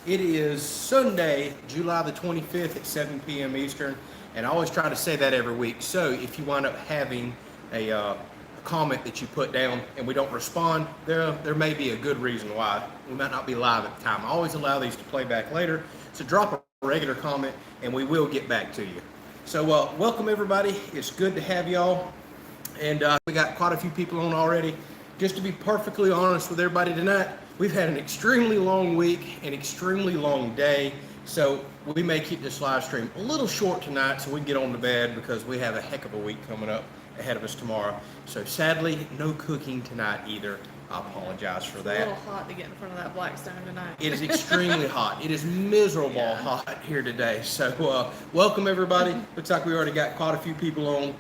It is Sunday, July the 25th at 7 p.m. Eastern, and I always try to say that every week. So if you wind up having a comment that you put down and we don't respond, there may be a good reason why. We might not be live at the time. I always allow these to play back later, so drop a regular comment and we will get back to you. So welcome everybody. It's good to have y'all, and we got quite a few people on already. Just to be perfectly honest with everybody tonight, we've had an extremely long week, an extremely long day, so we may keep this live stream a little short tonight so we can get on to bed because we have a heck of a week coming up ahead of us tomorrow. So sadly, no cooking tonight either. I apologize for that. It's a little hot to get in front of that Blackstone tonight. It is extremely hot. It is miserable hot here today. So welcome everybody. Looks like we already got quite a few people on.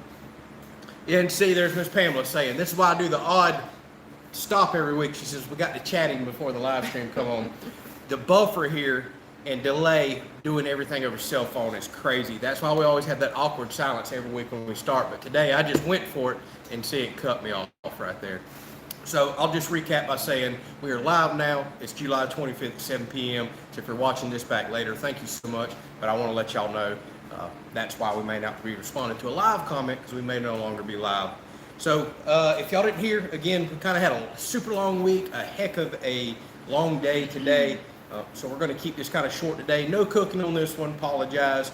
And see, there's Miss Pamela saying, this is why I do the odd stop every week. She says, we got to chatting before the live stream come on. The buffer here and delay doing everything over cell phone is crazy. That's why we always have that awkward silence every week when we start. But today I just went for it and see it cut me off right there. So I'll just recap by saying we are live now. It's July 25th at 7 p.m. So if you're watching this back later, thank you so much. But I want to let y'all know that's why we may not be responding to a live comment because we may no longer be live. So if y'all didn't hear, again, we kind of had a super long week, a heck of a long day today. So we're going to keep this kind of short today. No cooking on this one, apologize.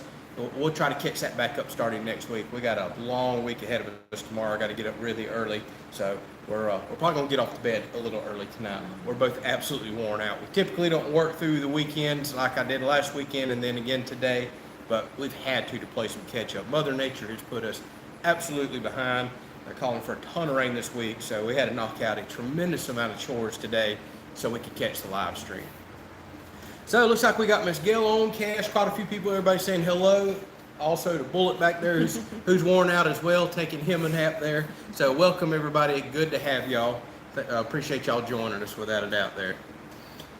We'll try to catch that back up starting next week. We got a long week ahead of us tomorrow. I got to get up really early. So we're probably going to get off the bed a little early tonight. We're both absolutely worn out. We typically don't work through the weekends like I did last weekend and then again today, but we've had to play some catch up. Mother Nature has put us absolutely behind. They're calling for a ton of rain this week, so we had to knock out a tremendous amount of chores today so we could catch the live stream. So it looks like we got Miss Gail on, Cash, quite a few people, everybody saying hello. Also the Bullet back there who's worn out as well, taking him a nap there. So welcome everybody, good to have y'all. Appreciate y'all joining us without a doubt there.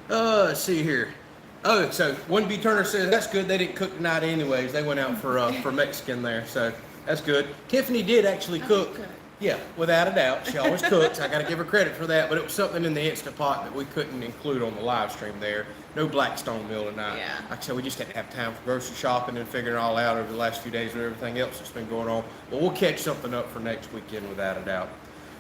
Let's see here. Oh, so One B Turner says that's good, they didn't cook tonight anyways. They went out for Mexican there, so that's good. Tiffany did actually cook. Yeah, without a doubt. She always cooks. I got to give her credit for that. But it was something in the Instant Pot that we couldn't include on the live stream there. No Blackstone meal tonight. Yeah. Like I said, we just didn't have time for grocery shopping and figuring it all out over the last few days with everything else that's been going on. But we'll catch something up for next weekend without a doubt.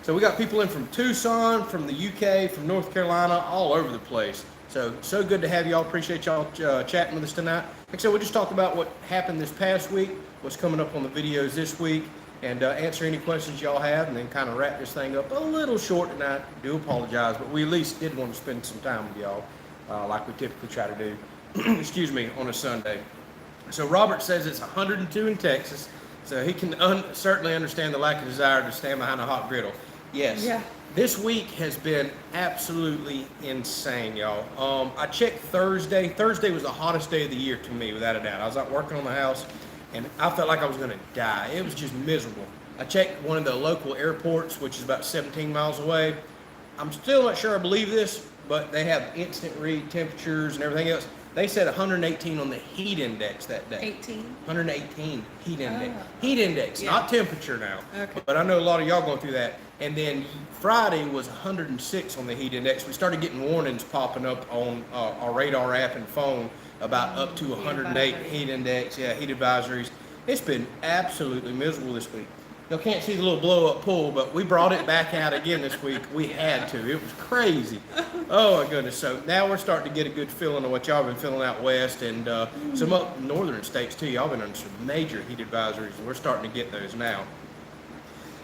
So we got people in from Tucson, from the UK, from North Carolina, all over the place. So good to have y'all. Appreciate y'all chatting with us tonight. Like I said, we just talked about what happened this past week, what's coming up on the videos this week, and answer any questions y'all have, and then kind of wrap this thing up a little short tonight. Do apologize, but we at least did want to spend some time with y'all, like we typically try to do, excuse me, on a Sunday. So Robert says it's 102 in Texas, so he can certainly understand the lack of desire to stand behind a hot griddle. Yes. Yeah. This week has been absolutely insane, y'all. I checked Thursday. Thursday was the hottest day of the year to me, without a doubt. I was out working on the house, and I felt like I was going to die. It was just miserable. I checked one of the local airports, which is about 17 miles away. I'm still not sure I believe this, but they have instant read temperatures and everything else. They said 118 on the heat index that day. 18? 118 heat index. Heat index, not temperature now. Okay. But I know a lot of y'all going through that. And then Friday was 106 on the heat index. We started getting warnings popping up on our radar app and phone about up to 108 heat index. Yeah, heat advisories. It's been absolutely miserable this week. Y'all can't see the little blow-up pool, but we brought it back out again this week. We had to. It was crazy. Oh, my goodness. So now we're starting to get a good feeling of what y'all been feeling out west, and some up northern states, too. Y'all been under some major heat advisories, and we're starting to get those now.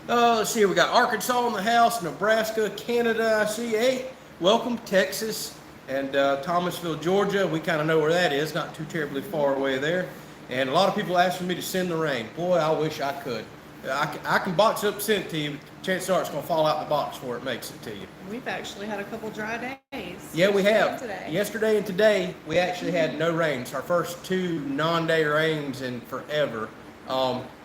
Let's see. We got Arkansas in the house, Nebraska, Canada, I see. Hey, welcome, Texas, and Thomasville, Georgia. We kind of know where that is, not too terribly far away there. And a lot of people asking me to send the rain. Boy, I wish I could. I can box it up and send it to you, but chances are it's going to fall out the box before it makes it to you. We've actually had a couple dry days. Yeah, we have. Yesterday and today, we actually had no rains. Our first two non-day rains in forever.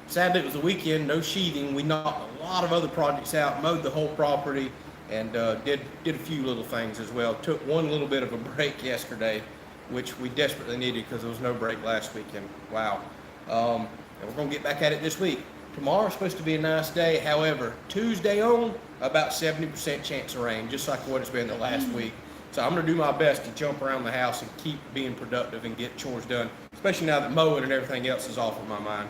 Sadly, it was the weekend, no sheathing. We knocked a lot of other projects out, mowed the whole property, and did a few little things as well. Took one little bit of a break yesterday, which we desperately needed because there was no break last weekend. Wow. And we're going to get back at it this week. Tomorrow's supposed to be a nice day. However, Tuesday on, about 70% chance of rain, just like what it's been the last week. So I'm going to do my best to jump around the house and keep being productive and get chores done, especially now that mowing and everything else is off of my mind.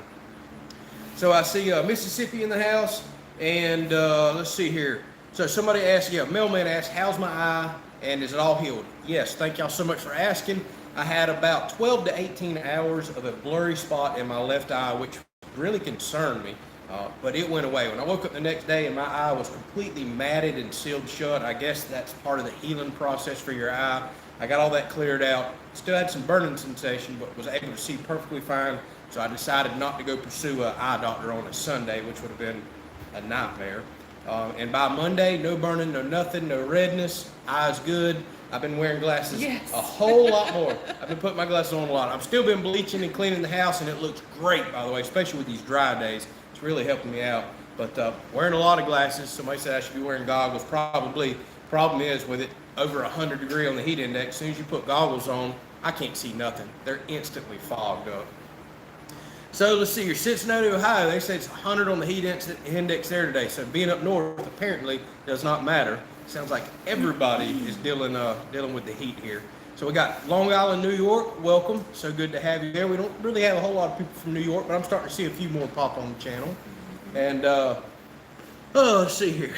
So I see Mississippi in the house, and let's see here. So somebody asked, mailman asked, how's my eye, and is it all healed? Yes, thank y'all so much for asking. I had about 12 to 18 hours of a blurry spot in my left eye, which really concerned me, but it went away. When I woke up the next day and my eye was completely matted and sealed shut, I guess that's part of the healing process for your eye. I got all that cleared out. Still had some burning sensation, but was able to see perfectly fine. So I decided not to go pursue an eye doctor on a Sunday, which would have been a nightmare. And by Monday, no burning, no nothing, no redness, eyes good. I've been wearing glasses a whole lot more. I've been putting my glasses on a lot. I've still been bleaching and cleaning the house, and it looks great, by the way, especially with these dry days. It's really helping me out. But wearing a lot of glasses, somebody said I should be wearing goggles. Probably. Problem is, with it over 100 degrees on the heat index, as soon as you put goggles on, I can't see nothing. They're instantly fogged up. So let's see here, Cincinnati, Ohio, they say it's 100 on the heat index there today. So being up north apparently does not matter. Sounds like everybody is dealing with the heat here. So we got Long Island, New York, welcome. So good to have you there. We don't really have a whole lot of people from New York, but I'm starting to see a few more pop on the channel. And let's see here.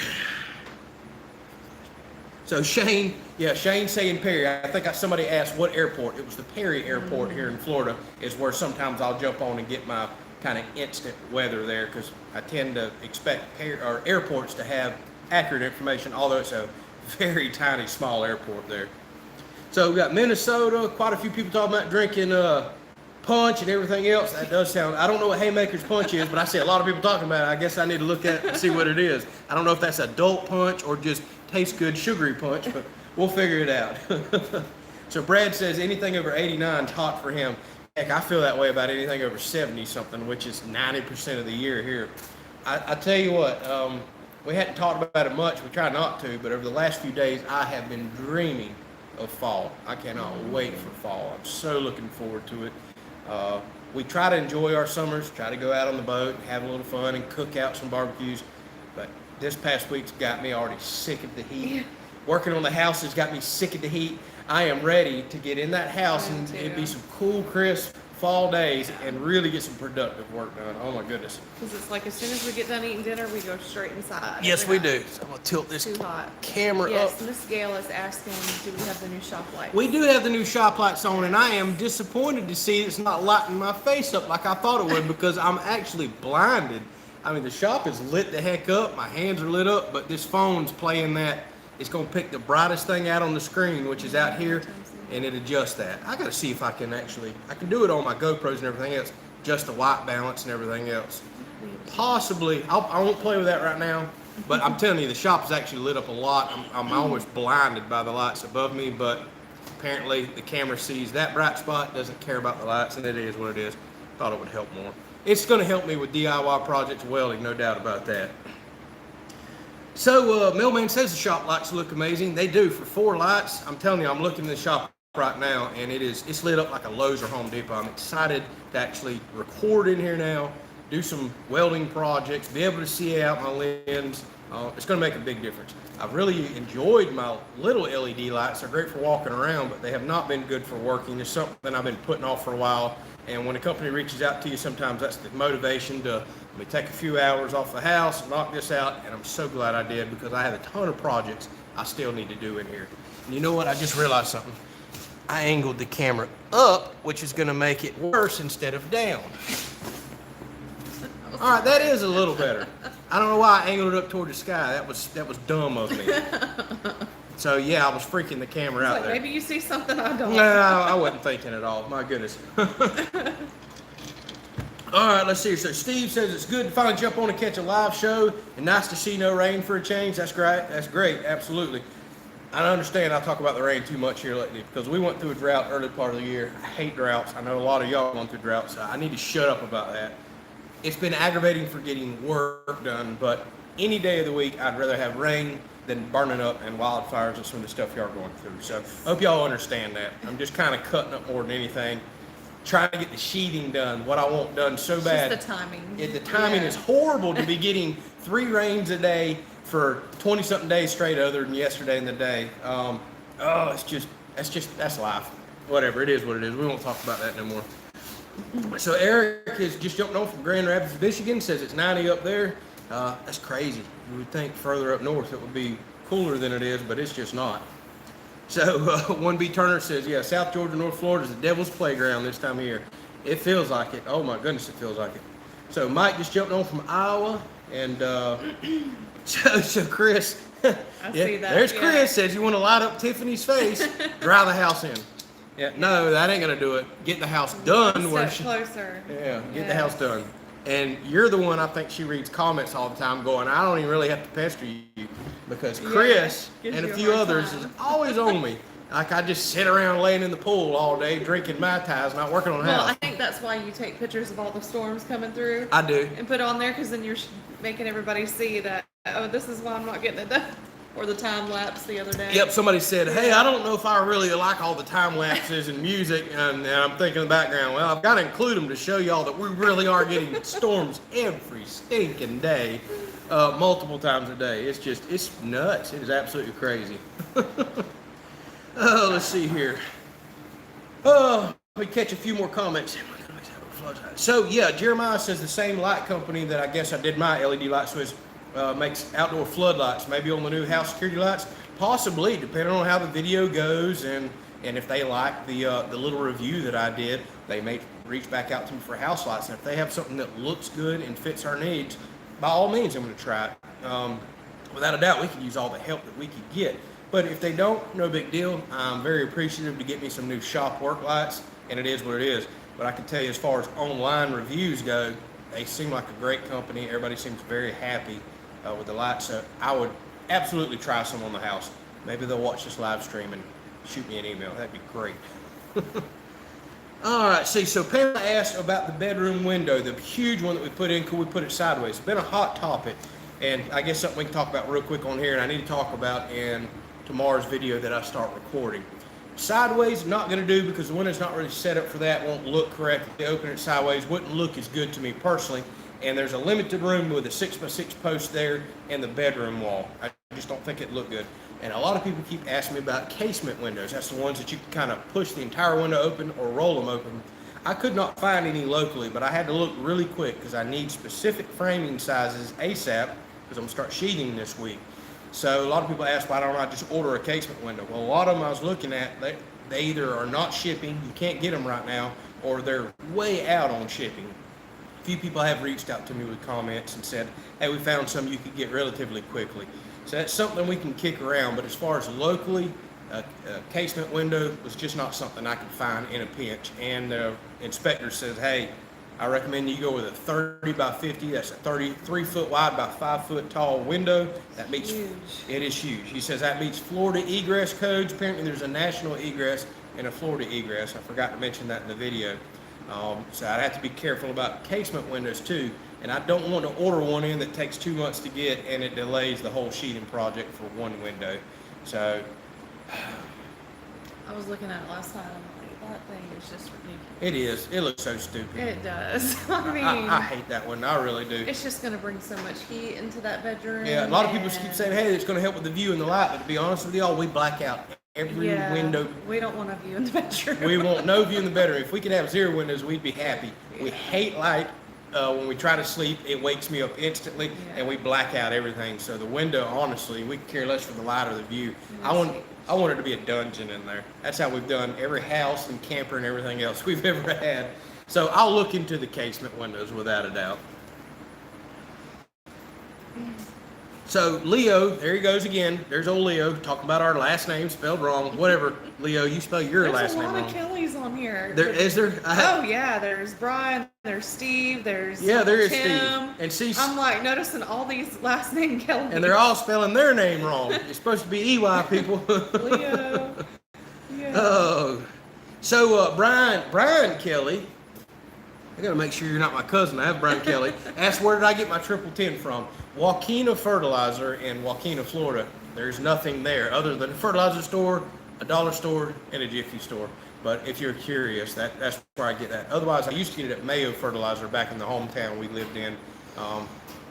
So Shane saying Perry. I think somebody asked what airport. It was the Perry Airport here in Florida is where sometimes I'll jump on and get my kind of instant weather there, because I tend to expect airports to have accurate information, although it's a very tiny, small airport there. So we got Minnesota, quite a few people talking about drinking punch and everything else. That does sound, I don't know what Haymaker's punch is, but I see a lot of people talking about it. I guess I need to look at it and see what it is. I don't know if that's adult punch or just tastes good sugary punch, but we'll figure it out. So Brad says anything over 89 is hot for him. Heck, I feel that way about anything over 70 something, which is 90% of the year here. I tell you what, we hadn't talked about it much. We try not to, but over the last few days, I have been dreaming of fall. I cannot wait for fall. I'm so looking forward to it. We try to enjoy our summers, try to go out on the boat, have a little fun, and cook out some barbecues. But this past week's got me already sick of the heat. Yeah. Working on the house has got me sick of the heat. I am ready to get in that house and it'd be some cool, crisp fall days and really get some productive work done. Oh my goodness. Because it's like as soon as we get done eating dinner, we go straight inside. Yes, we do. So I'm going to tilt this camera up. Yes, Miss Gail is asking, do we have the new shop lights? We do have the new shop lights on, and I am disappointed to see it's not lighting my face up like I thought it would, because I'm actually blinded. I mean, the shop is lit the heck up. My hands are lit up, but this phone's playing that. It's going to pick the brightest thing out on the screen, which is out here, and it adjusts that. I got to see if I can do it on my GoPros and everything else, just the white balance and everything else. Possibly, I won't play with that right now, but I'm telling you, the shop is actually lit up a lot. I'm always blinded by the lights above me, but apparently the camera sees that bright spot, doesn't care about the lights, and it is what it is. Thought it would help more. It's going to help me with DIY projects welding, no doubt about that. So, Mailman says the shop lights look amazing. They do. For 4 lights, I'm telling you, I'm looking in the shop right now, and it's lit up like a Lowe's or Home Depot. I'm excited to actually record in here now, do some welding projects, be able to see out my lens. It's going to make a big difference. I've really enjoyed my little LED lights. They're great for walking around, but they have not been good for working. It's something I've been putting off for a while. And when a company reaches out to you, sometimes that's the motivation to let me take a few hours off the house, knock this out, and I'm so glad I did, because I have a ton of projects I still need to do in here. And you know what? I just realized something. I angled the camera up, which is going to make it worse instead of down. All right, that is a little better. I don't know why I angled it up toward the sky. That was dumb of me. So yeah, I was freaking the camera out there. Maybe you see something I don't. No, I wasn't thinking at all. My goodness. All right, let's see. So Steve says it's good to finally jump on and catch a live show, and nice to see no rain for a change. That's great. That's great. Absolutely. I understand I talk about the rain too much here lately, because we went through a drought early part of the year. I hate droughts. I know a lot of y'all going through droughts, so I need to shut up about that. It's been aggravating for getting work done, but any day of the week, I'd rather have rain than burning up and wildfires and some of the stuff y'all are going through. So I hope y'all understand that. I'm just kind of cutting up more than anything, trying to get the sheathing done, what I want done so bad. Just the timing. The timing is horrible to be getting 3 rains a day for 20-something days straight, other than yesterday and the day. Oh, that's life. Whatever, it is what it is. We won't talk about that no more. So Eric is just jumping on from Grand Rapids, Michigan, says it's 90 up there. That's crazy. You would think further up north it would be cooler than it is, but it's just not. So 1B Turner says, yeah, South Georgia, North Florida is the devil's playground this time of year. It feels like it. Oh my goodness, it feels like it. So Mike just jumped on from Iowa, and so Chris, I see that. there's Chris says you want to light up Tiffany's face, dry the house in. Yeah, no, that ain't gonna do it. Get the house done. One step closer. Yeah, get the house done. And you're the one, I think she reads comments all the time going, I don't even really have to pester you, because Chris and a few others is always on me. Like I just sit around laying in the pool all day drinking Mai Tais, not working on the house. Well, I think that's why you take pictures of all the storms coming through. I do. And put it on there, because then you're making everybody see that, oh, this is why I'm not getting it done. Or the time lapse the other day. Yep, somebody said, hey, I don't know if I really like all the time lapses and music, and I'm thinking in the background, well, I've got to include them to show y'all that we really are getting storms every stinking day, multiple times a day. It's nuts. It is absolutely crazy. Oh, let's see here. Oh, let me catch a few more comments. So, yeah, Jeremiah says the same light company that I guess I did my LED lights with makes outdoor floodlights, maybe on the new house security lights, possibly, depending on how the video goes, and if they like the little review that I did, they may reach back out to me for house lights. And if they have something that looks good and fits our needs, by all means, I'm going to try it. Without a doubt, we could use all the help that we could get. But if they don't, no big deal. I'm very appreciative to get me some new shop work lights, and it is what it is. But I can tell you, as far as online reviews go, they seem like a great company. Everybody seems very happy with the lights. So I would absolutely try some on the house. Maybe they'll watch this live stream and shoot me an email. That'd be great. All right, so Pamela asked about the bedroom window, the huge one that we put in. Could we put it sideways? It's been a hot topic, and I guess something we can talk about real quick on here, and I need to talk about in tomorrow's video that I start recording. Sideways, not going to do, because the window's not really set up for that. Won't look correct. If they open it sideways, wouldn't look as good to me personally. And there's a limited room with a 6x6 post there and the bedroom wall. I just don't think it'd look good. And a lot of people keep asking me about casement windows. That's the ones that you can kind of push the entire window open or roll them open. I could not find any locally, but I had to look really quick because I need specific framing sizes ASAP, because I'm going to start sheathing this week. So a lot of people ask, why don't I just order a casement window? Well, a lot of them I was looking at, they either are not shipping, you can't get them right now, or they're way out on shipping. A few people have reached out to me with comments and said, hey, we found some you could get relatively quickly. So that's something we can kick around, but as far as locally, a casement window was just not something I could find in a pinch. And the inspector says, hey, I recommend you go with a 30 by 50. That's a 33 foot wide by 5 foot tall window. That meets, it is huge. He says that meets Florida egress codes. Apparently there's a national egress and a Florida egress. I forgot to mention that in the video. So I'd have to be careful about casement windows too. And I don't want to order one in that takes 2 months to get and it delays the whole sheathing project for one window. So I was looking at it last time. I'm like, that thing is just ridiculous. it is. It looks so stupid. It does. I mean, I hate that one. I really do. it's just going to bring so much heat into that bedroom. Yeah, a lot of people keep saying, hey, it's going to help with the view and the light. But to be honest with y'all, we black out every window. We don't want a view in the bedroom. We want no view in the bedroom. If we could have 0 windows, we'd be happy. Yeah. We hate light. When we try to sleep, it wakes me up instantly, and we black out everything. So the window, honestly, we could care less for the light or the view. I want it to be a dungeon in there. That's how we've done every house and camper and everything else we've ever had. So I'll look into the casement windows without a doubt. So Leo, there he goes again. There's old Leo talking about our last name spelled wrong. Whatever, Leo, you spell your last name wrong. There's a lot of Kelley's on here. Is there? Oh yeah, there's Brian, there's Steve, there's there is Tim. Steve. And see, I'm like noticing all these last name Kelley. And they're all spelling their name wrong. It's supposed to be EY people. Leo. Yeah. Oh, so Brian Kelley. I gotta make sure you're not my cousin. I have Brian Kelley. Asked where did I get my 1010 from? Waukena Fertilizer in Waukena, Florida. There's nothing there other than a fertilizer store, a dollar store, and a Jiffy store. But if you're curious, that's where I get that. Otherwise, I used to get it at Mayo Fertilizer back in the hometown we lived in.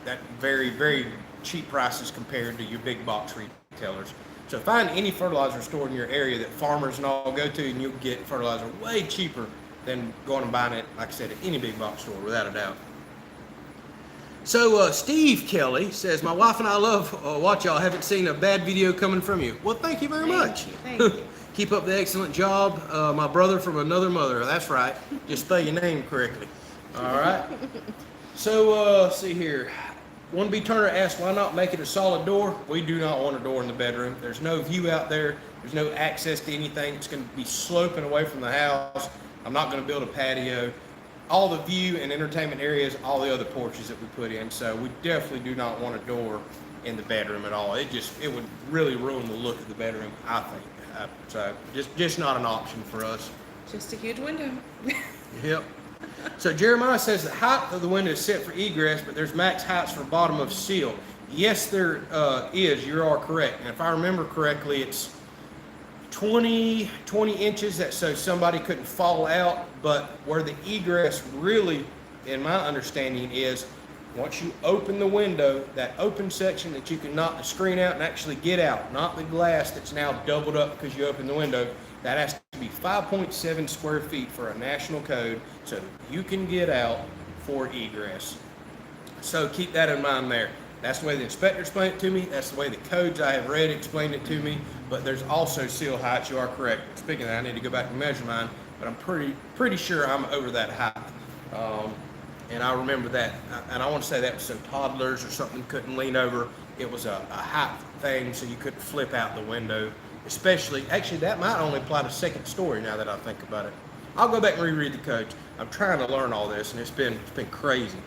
That very, very cheap prices compared to your big box retailers. So find any fertilizer store in your area that farmers and all go to, and you'll get fertilizer way cheaper than going and buying it, like I said, at any big box store, without a doubt. So Steve Kelley says, my wife and I love watch y'all. Haven't seen a bad video coming from you. Well, thank you very much. Thank you. Keep up the excellent job. My brother from another mother. That's right. Just spell your name correctly. All right. So let's see here. 1B Turner asked, why not make it a solid door? We do not want a door in the bedroom. There's no view out there. There's no access to anything. It's going to be sloping away from the house. I'm not going to build a patio. All the view and entertainment areas, all the other porches that we put in. So we definitely do not want a door in the bedroom at all. It would really ruin the look of the bedroom, I think. So just not an option for us. Just a huge window. Yep. So Jeremiah says the height of the window is set for egress, but there's max heights for bottom of seal. Yes, there is. You are correct. And if I remember correctly, it's 20 inches, that so somebody couldn't fall out. But where the egress really, in my understanding, is once you open the window, that open section that you can knock the screen out and actually get out, not the glass that's now doubled up because you opened the window, that has to be 5.7 square feet for a national code, so you can get out for egress. So keep that in mind there. That's the way the inspector explained it to me. That's the way the codes I have read explained it to me. But there's also seal heights. You are correct. Speaking of that, I need to go back and measure mine, but I'm pretty sure I'm over that height. And I remember that, and I want to say that was so toddlers or something couldn't lean over. It was a height thing, so you couldn't flip out the window. Actually, that might only apply to second story now that I think about it. I'll go back and reread the codes. I'm trying to learn all this, and it's been crazy.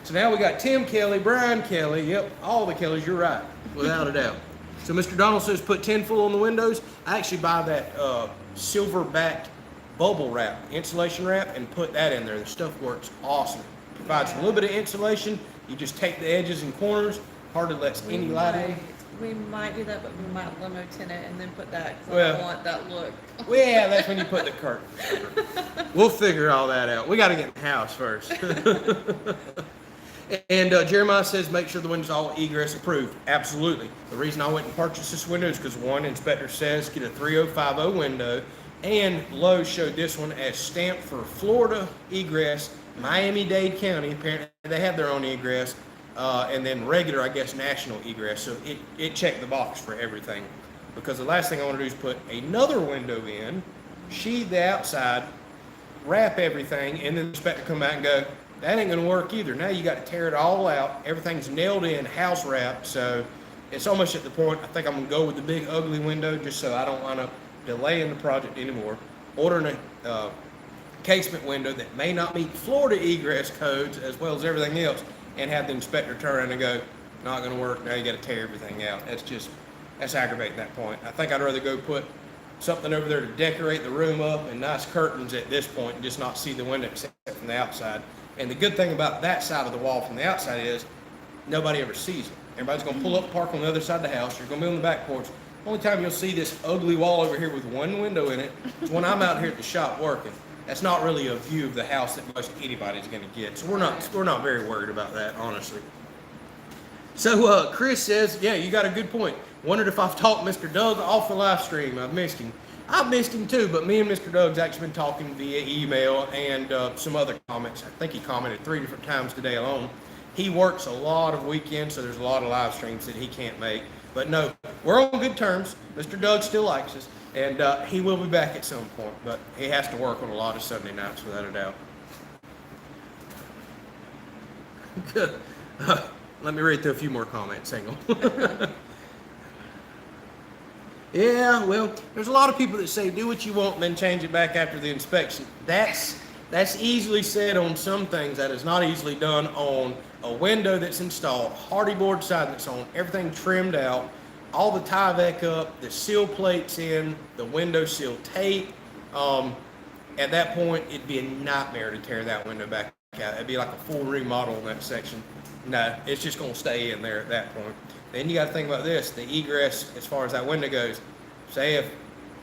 So now we got Tim Kelley, Brian Kelley, yep, all the Kelleys, you're right, without a doubt. So Mr. Donald says put tinfoil on the windows. I actually buy that silver-backed bubble wrap, insulation wrap, and put that in there. The stuff works awesome. Provides a little bit of insulation. You just take the edges and corners, hardly lets any light in. We might do that, but we might limo tint it and then put that, because I don't want that look. Well, yeah, that's when you put the curtain. We'll figure all that out. We got to get in the house first. And Jeremiah says make sure the window's all egress approved. Absolutely. The reason I went and purchased this window is because one inspector says get a 3050 window, and Lowe's showed this one as stamped for Florida egress, Miami-Dade County. Apparently they have their own egress, and then regular, I guess, national egress. So it checked the box for everything. Because the last thing I want to do is put another window in, sheathe the outside, wrap everything, and then the inspector come back and go, that ain't gonna work either. Now you got to tear it all out. Everything's nailed in, house wrapped. So it's almost at the point I think I'm gonna go with the big ugly window just so I don't wind up delaying the project anymore. Ordering a casement window that may not meet Florida egress codes as well as everything else, and have the inspector turn around and go, not gonna work. Now you got to tear everything out. That's aggravating at that point. I think I'd rather go put something over there to decorate the room up and nice curtains at this point and just not see the window except from the outside. And the good thing about that side of the wall from the outside is nobody ever sees it. Everybody's going to pull up, park on the other side of the house. You're going to be on the back porch. Only time you'll see this ugly wall over here with one window in it is when I'm out here at the shop working. That's not really a view of the house that most anybody's going to get. So we're not very worried about that, honestly. So Chris says, yeah, you got a good point. Wondered if I've talked Mr. Doug off the live stream. I've missed him. I've missed him too, but me and Mr. Doug's actually been talking via email and some other comments. I think he commented 3 different times today alone. He works a lot of weekends, so there's a lot of live streams that he can't make. But no, we're on good terms. Mr. Doug still likes us, and he will be back at some point, but he has to work on a lot of Sunday nights without a doubt. Good. Let me read through a few more comments. Hang on. Yeah, well, there's a lot of people that say do what you want and then change it back after the inspection. That's easily said on some things. That is not easily done on a window that's installed, hardy board siding that's on, everything trimmed out, all the Tyvek up, the seal plates in, the window seal tape. At that point, it'd be a nightmare to tear that window back out. It'd be like a full remodel in that section. No, it's just going to stay in there at that point. Then you got to think about this, the egress as far as that window goes. Say if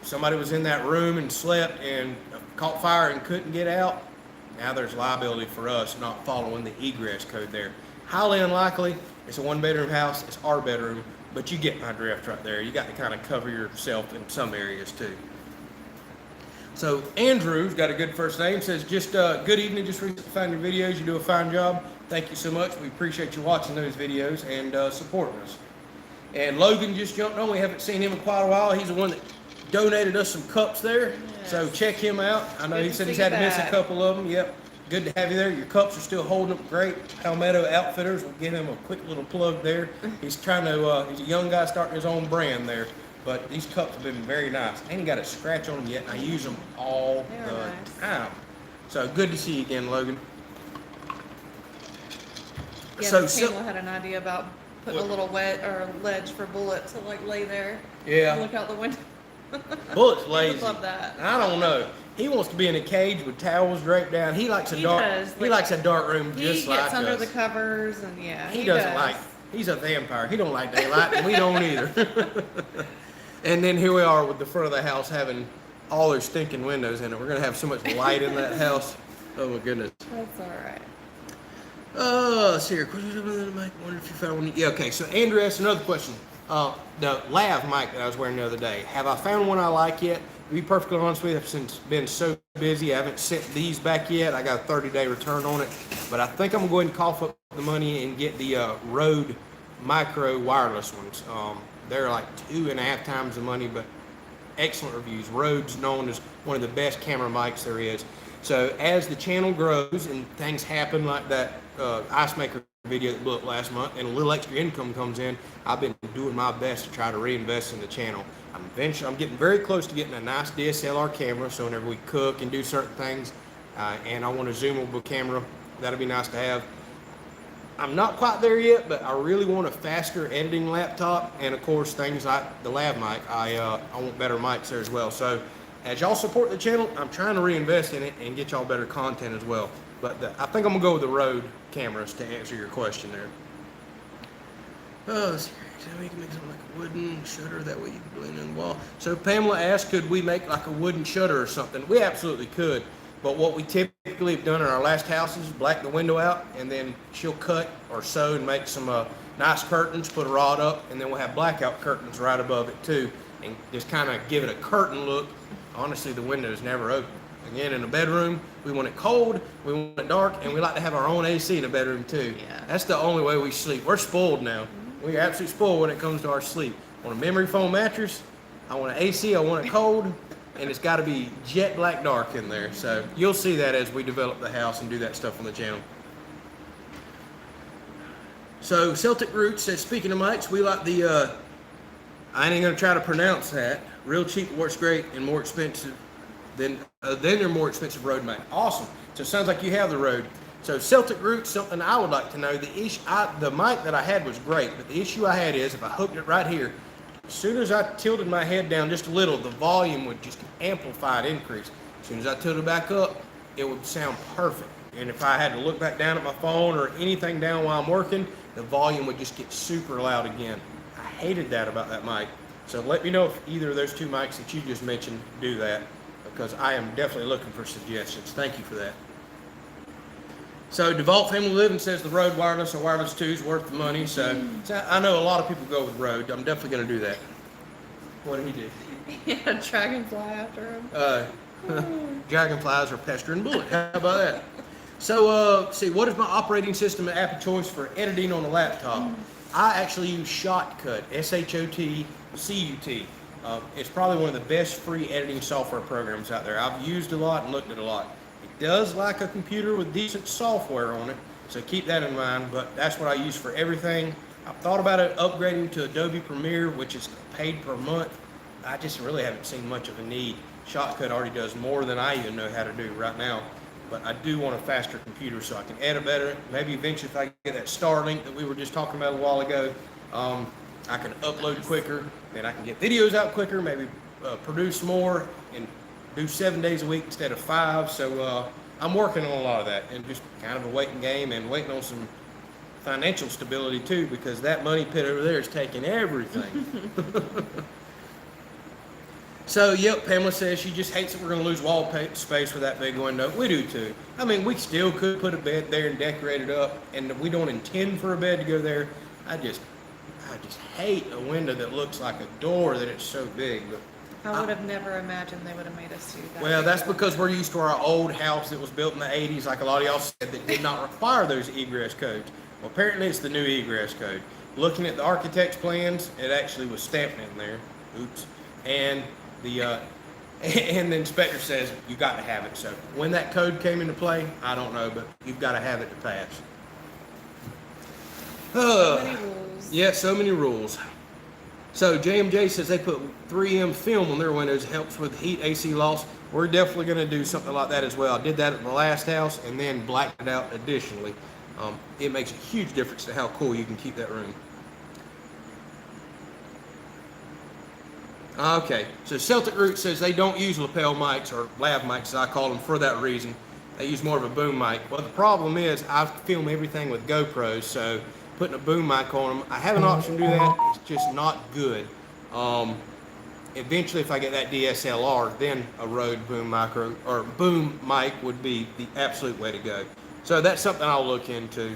somebody was in that room and slept and caught fire and couldn't get out, now there's liability for us not following the egress code there. Highly unlikely. It's a 1-bedroom house. It's our bedroom. but you get my drift right there. You got to kind of cover yourself in some areas too. So Andrew's got a good first name, says just good evening, just recently found your videos, you do a fine job. Thank you so much. We appreciate you watching those videos and supporting us. And Logan just jumped on. We haven't seen him in quite a while. He's the one that donated us some cups there. Yes. So check him out. I know Good he to said see he's you had to miss a back. couple of them. Yep. Good to have you there. Your cups are still holding up great. Palmetto Outfitters, we'll give him a quick little plug there. He's trying to, he's a young guy starting his own brand there. But these cups have been very nice. I ain't got a scratch on them yet. I use them all They are the nice. time. So good to see you again, Logan. Yeah, So, Miss so Pamela had an idea about putting a little wet or ledge for Bullet to like lay there. yeah, Look out the window. Bullet's He would lazy. love that. I don't know. He wants to be in a cage with towels draped down. He likes a He dark. does. He Like, likes a dark room He just gets like under us. the covers and yeah, He doesn't does. like. He's a vampire. He don't like daylight, and we don't either. And then here we are with the front of the house having all their stinking windows in it. We're gonna have so much light in that house. Oh my goodness. That's all right. Let's see here. Wonder if you found one. Yeah, okay. So Andrew asked another question. The lav mic that I was wearing the other day. Have I found one I like yet? To be perfectly honest with you, I've since been so busy, I haven't sent these back yet. I got a 30-day return on it, but I think I'm going to cough up the money and get the Rode Micro wireless ones. They're like 2.5 times the money, but excellent reviews. Rode's known as one of the best camera mics there is. So as the channel grows and things happen like that ice maker video that blew up last month and a little extra income comes in, I've been doing my best to try to reinvest in the channel. I'm getting very close to getting a nice DSLR camera, so whenever we cook and do certain things, and I want a zoomable camera, that'll be nice to have. I'm not quite there yet, but I really want a faster editing laptop, and of course things like the lav mic. I want better mics there as well. So as y'all support the channel, I'm trying to reinvest in it and get y'all better content as well. But I think I'm gonna go with the Rode cameras to answer your question there. Let's see. So we can make something like a wooden shutter, that way you can blend in the wall. So Pamela asked, could we make like a wooden shutter or something? We absolutely could. But what we typically have done in our last houses is black the window out, and then she'll cut or sew and make some nice curtains, put a rod up, and then we'll have blackout curtains right above it too, and just kind of give it a curtain look. Honestly, the window is never open. Again, in the bedroom, we want it cold, we want it dark, and we like to have our own AC in the bedroom too. Yeah. That's the only way we sleep. We're spoiled now. We're absolutely spoiled when it comes to our sleep. On a memory foam mattress, I want an AC, I want it cold, and it's got to be jet black dark in there. So you'll see that as we develop the house and do that stuff on the channel. So Celtic Roots says, speaking of mics, we like the, I ain't gonna try to pronounce that. Real cheap works great and more expensive than their more expensive Rode mic. Awesome. So it sounds like you have the Rode. So Celtic Roots, something I would like to know. The mic that I had was great, but the issue I had is if I hooked it right here, as soon as I tilted my head down just a little, the volume would just amplify and increase. As soon as I tilted back up, it would sound perfect. And if I had to look back down at my phone or anything down while I'm working, the volume would just get super loud again. I hated that about that mic. So let me know if either of those two mics that you just mentioned do that, because I am definitely looking for suggestions. Thank you for that. So DeVault Family Living says the Rode Wireless or Wireless 2 is worth the money. So I know a lot of people go with Rode. I'm definitely going to do that. What did he do? Yeah, dragonfly after him. Dragonflies are pestering Bullet. How about that? So see, what is my operating system and app of choice for editing on a laptop? I actually use Shotcut, S-H-O-T-C-U-T. It's probably one of the best free editing software programs out there. I've used a lot and looked at a lot. It does like a computer with decent software on it, so keep that in mind, but that's what I use for everything. I've thought about it upgrading to Adobe Premiere, which is paid per month. I just really haven't seen much of a need. Shotcut already does more than I even know how to do right now, but I do want a faster computer so I can edit better. Maybe eventually if I get that Starlink that we were just talking about a while ago, I can upload quicker, and I can get videos out quicker, maybe produce more, and do 7 days a week instead of 5. So I'm working on a lot of that, and just kind of a waiting game and waiting on some financial stability too, because that money pit over there is taking everything. So yep, Pamela says she just hates that we're going to lose wall space with that big window. We do too. I mean, we still could put a bed there and decorate it up, and we don't intend for a bed to go there. I just hate a window that looks like a door that it's so big. But I would have never imagined they would have made us do that. well, that's because we're used to our old house that was built in the 80s, like a lot of y'all said, that did not require those egress codes. Well, apparently it's the new egress code. Looking at the architect's plans, it actually was stamped in there. Oops. And the and the inspector says you got to have it. So when that code came into play, I don't know, but you've got to have it to pass. So many rules. Yeah, so many rules. So JMJ says they put 3M film on their windows. It helps with heat, AC loss. We're definitely going to do something like that as well. I did that at the last house and then blacked it out additionally. It makes a huge difference to how cool you can keep that room. Okay, so Celtic Root says they don't use lapel mics or lav mics, as I call them, for that reason. They use more of a boom mic. Well, the problem is I film everything with GoPros, so putting a boom mic on them, I have an option to do that. It's just not good. Eventually, if I get that DSLR, then a Rode boom mic or boom mic would be the absolute way to go. So that's something I'll look into.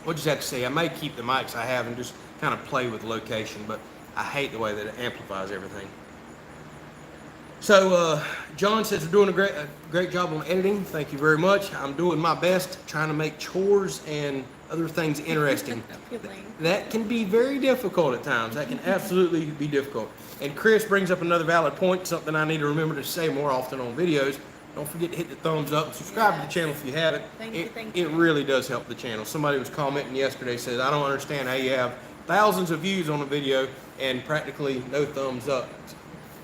We'll just have to see. I may keep the mics I have and just kind of play with location, but I hate the way that it amplifies everything. So John says we're doing a great job on editing. Thank you very much. I'm doing my best trying to make chores and other things interesting. That can be very difficult at times. That can absolutely be difficult. And Chris brings up another valid point, something I need to remember to say more often on videos. Don't forget to hit the thumbs up and subscribe to the channel if you haven't. Thank you. It really does help the channel. Somebody was commenting yesterday, says, I don't understand how you have thousands of views on a video and practically no thumbs up.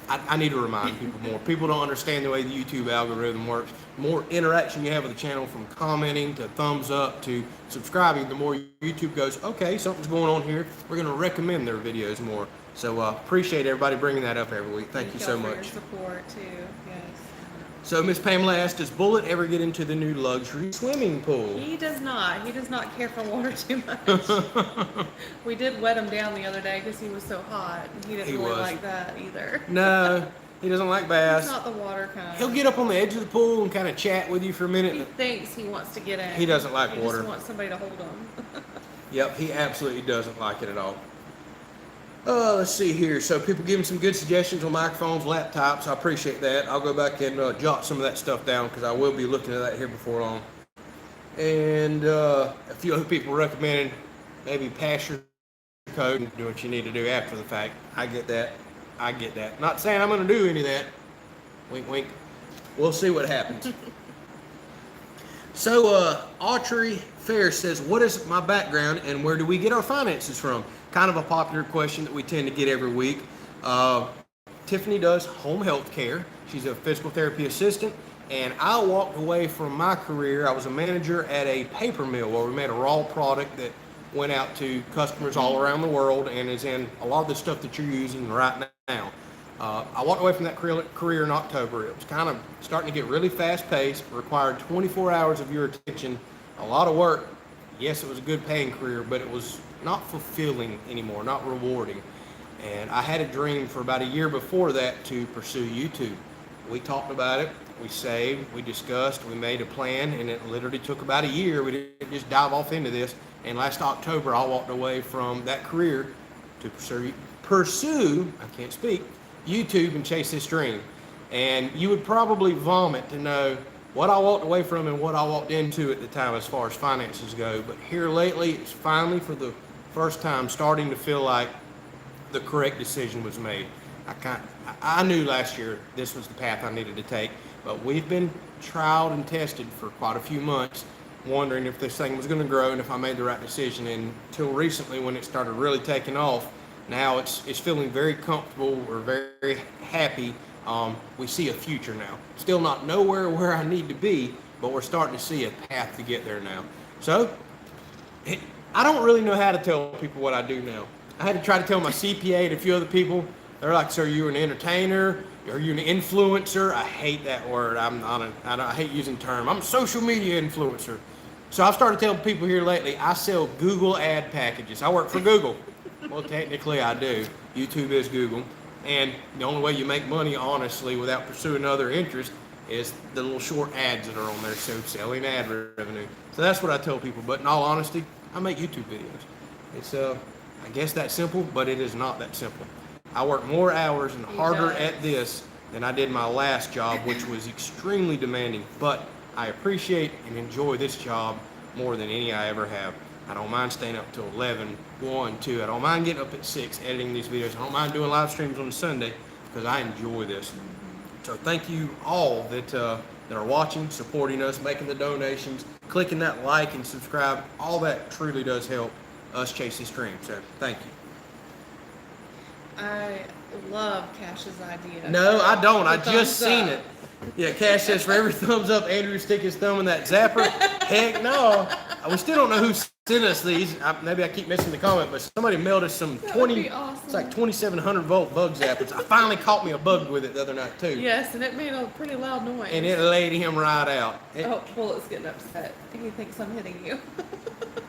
I need to remind people more. People don't understand the way the YouTube algorithm works. The more interaction you have with the channel, from commenting to thumbs up to subscribing, the more YouTube goes, okay, something's going on here. We're going to recommend their videos more. So appreciate everybody bringing that up every week. Thank you so much. For your support too. Yes. So Miss Pamela asked, does Bullet ever get into the new luxury swimming pool? He does not. He does not care for water too much. We did wet him down the other day because he was so hot. He didn't really like that either. No, he doesn't like bass. He's not the water kind. He'll get up on the edge of the pool and kind of chat with you for a minute. He thinks he wants to get in. He doesn't like water. He just wants somebody to hold him. Yep, he absolutely doesn't like it at all. Let's see here. So people giving some good suggestions on microphones, laptops. I appreciate that. I'll go back and jot some of that stuff down because I will be looking at that here before long. And a few other people recommended maybe pass your code and do what you need to do after the fact. I get that. I get that. Not saying I'm going to do any of that. Wink, wink. We'll see what happens. So Autry Fair says, what is my background and where do we get our finances from? Kind of a popular question that we tend to get every week. Tiffany does home health care. She's a physical therapy assistant. And I walked away from my career. I was a manager at a paper mill where we made a raw product that went out to customers all around the world and is in a lot of the stuff that you're using right now. I walked away from that career in October. It was kind of starting to get really fast paced, required 24 hours of your attention, a lot of work. Yes, it was a good paying career, but it was not fulfilling anymore, not rewarding. And I had a dream for about a year before that to pursue YouTube. We talked about it, we saved, we discussed, we made a plan, and it literally took about a year. We didn't just dive off into this. And last October, I walked away from that career to pursue, I can't speak, YouTube and chase this dream. And you would probably vomit to know what I walked away from and what I walked into at the time as far as finances go. But here lately, it's finally for the first time starting to feel like the correct decision was made. I knew last year this was the path I needed to take, but we've been trialed and tested for quite a few months, wondering if this thing was going to grow and if I made the right decision. And until recently, when it started really taking off, now it's feeling very comfortable. We're very happy. We see a future now. Still not nowhere where I need to be, but we're starting to see a path to get there now. So I don't really know how to tell people what I do now. I had to try to tell my CPA and a few other people. They're like, so are you an entertainer? Are you an influencer? I hate that word. I hate using the term. I'm a social media influencer. So I've started telling people here lately, I sell Google ad packages. I work for Google. Well, technically I do. YouTube is Google. And the only way you make money, honestly, without pursuing other interests is the little short ads that are on there, so selling ad revenue. So that's what I tell people. But in all honesty, I make YouTube videos. It's I guess that's simple, but it is not that simple. I work more hours and harder at this than I did my last job, which was extremely demanding. But I appreciate and enjoy this job more than any I ever have. I don't mind staying up till 11, 1, 2. I don't mind getting up at 6 editing these videos. I don't mind doing live streams on Sunday because I enjoy this. So thank you all that are watching, supporting us, making the donations, clicking that like and subscribe. All that truly does help us chase this dream. So thank you. I love Cash's idea. No, I don't. I just seen it. Yeah, Cash says for every thumbs up, Andrew stick his thumb in that zapper. Heck no. We still don't know who sent us these. Maybe I keep missing the comment, but somebody mailed us some 20. Awesome. It's like 2,700 volt bug zappers. I finally caught me a bug with it the other night too. Yes, and it made a pretty loud noise. And it laid him right out. Bullet's getting upset. He thinks I'm hitting you.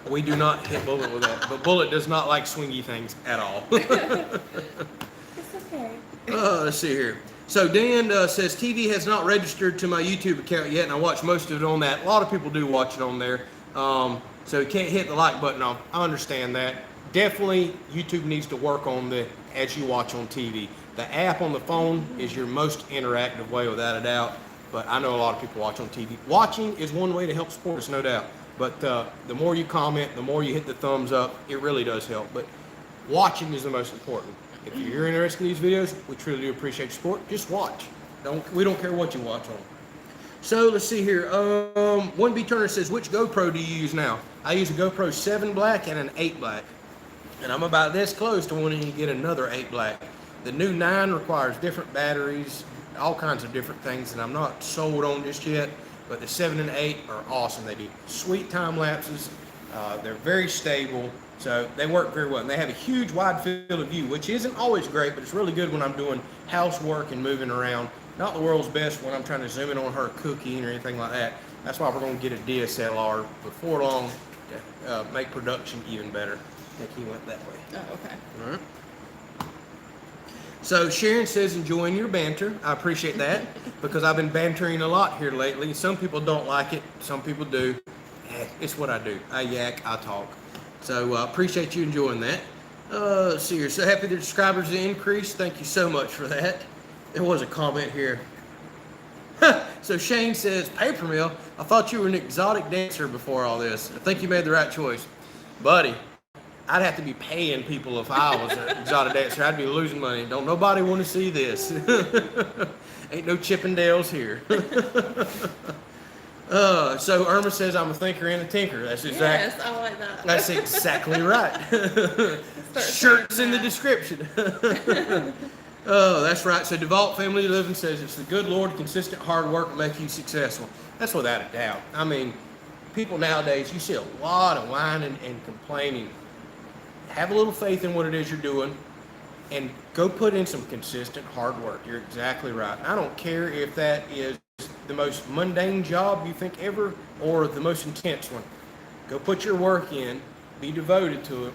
We do not hit Bullet with that, but Bullet does not like swingy things at all. It's okay. Let's see here. So Dan says TV has not registered to my YouTube account yet, and I watch most of it on that. A lot of people do watch it on there, so you can't hit the like button off. I understand that. Definitely, YouTube needs to work on the as you watch on TV. The app on the phone is your most interactive way, without a doubt. But I know a lot of people watch on TV. Watching is one way to help support us, no doubt. But the more you comment, the more you hit the thumbs up, it really does help. But watching is the most important. If you're interested in these videos, we truly do appreciate your support. Just watch. We don't care what you watch on. So let's see here. 1B Turner says, which GoPro do you use now? I use a GoPro 7 Black and an 8 Black. And I'm about this close to wanting to get another 8 Black. The new 9 requires different batteries, all kinds of different things that I'm not sold on just yet. But the 7 and 8 are awesome. They do sweet time lapses. They're very stable. So they work very well. And they have a huge wide field of view, which isn't always great, but it's really good when I'm doing housework and moving around. Not the world's best when I'm trying to zoom in on her cooking or anything like that. That's why we're going to get a DSLR before long to make production even better. I think he went that way. Oh, okay. All right. So Sharon says, enjoying your banter. I appreciate that because I've been bantering a lot here lately. Some people don't like it. Some people do. It's what I do. I yak, I talk. So appreciate you enjoying that. Let's see here. So happy the subscribers increased. Thank you so much for that. There was a comment here. So Shane says, paper mill, I thought you were an exotic dancer before all this. I think you made the right choice. Buddy, I'd have to be paying people if I was an exotic dancer. I'd be losing money. Don't nobody want to see this. Ain't no Chippendales here. So Irma says I'm a thinker and a tinker. That's exactly. Yes, I like that. That's exactly right. Shirts in the description. Oh, that's right. So DeVault Family Living says it's the good Lord, consistent hard work will make you successful. That's without a doubt. I mean, people nowadays, you see a lot of whining and complaining. Have a little faith in what it is you're doing and go put in some consistent hard work. You're exactly right. I don't care if that is the most mundane job you think ever or the most intense one. Go put your work in, be devoted to it,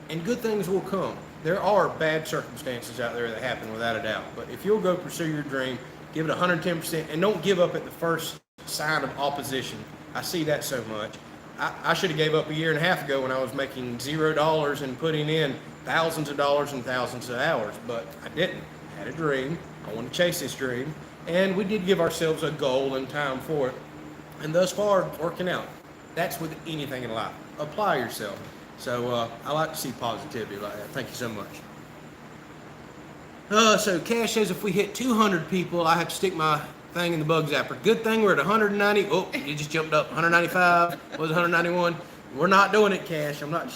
and good things will come. There are bad circumstances out there that happen without a doubt, but if you'll go pursue your dream, give it 110% and don't give up at the first sign of opposition. I see that so much. I should have gave up a year and a half ago when I was making $0 and putting in thousands of dollars and thousands of hours, but I didn't. I had a dream. I wanted to chase this dream, and we did give ourselves a goal and time for it, and thus far, it's working out. That's with anything in life. Apply yourself. So I like to see positivity like that. Thank you so much. So Cash says if we hit 200 people, I have to stick my thing in the bug zapper. Good thing we're at 190. Oh, you just jumped up. 195. Was 191. We're not doing it, Cash. I'm not.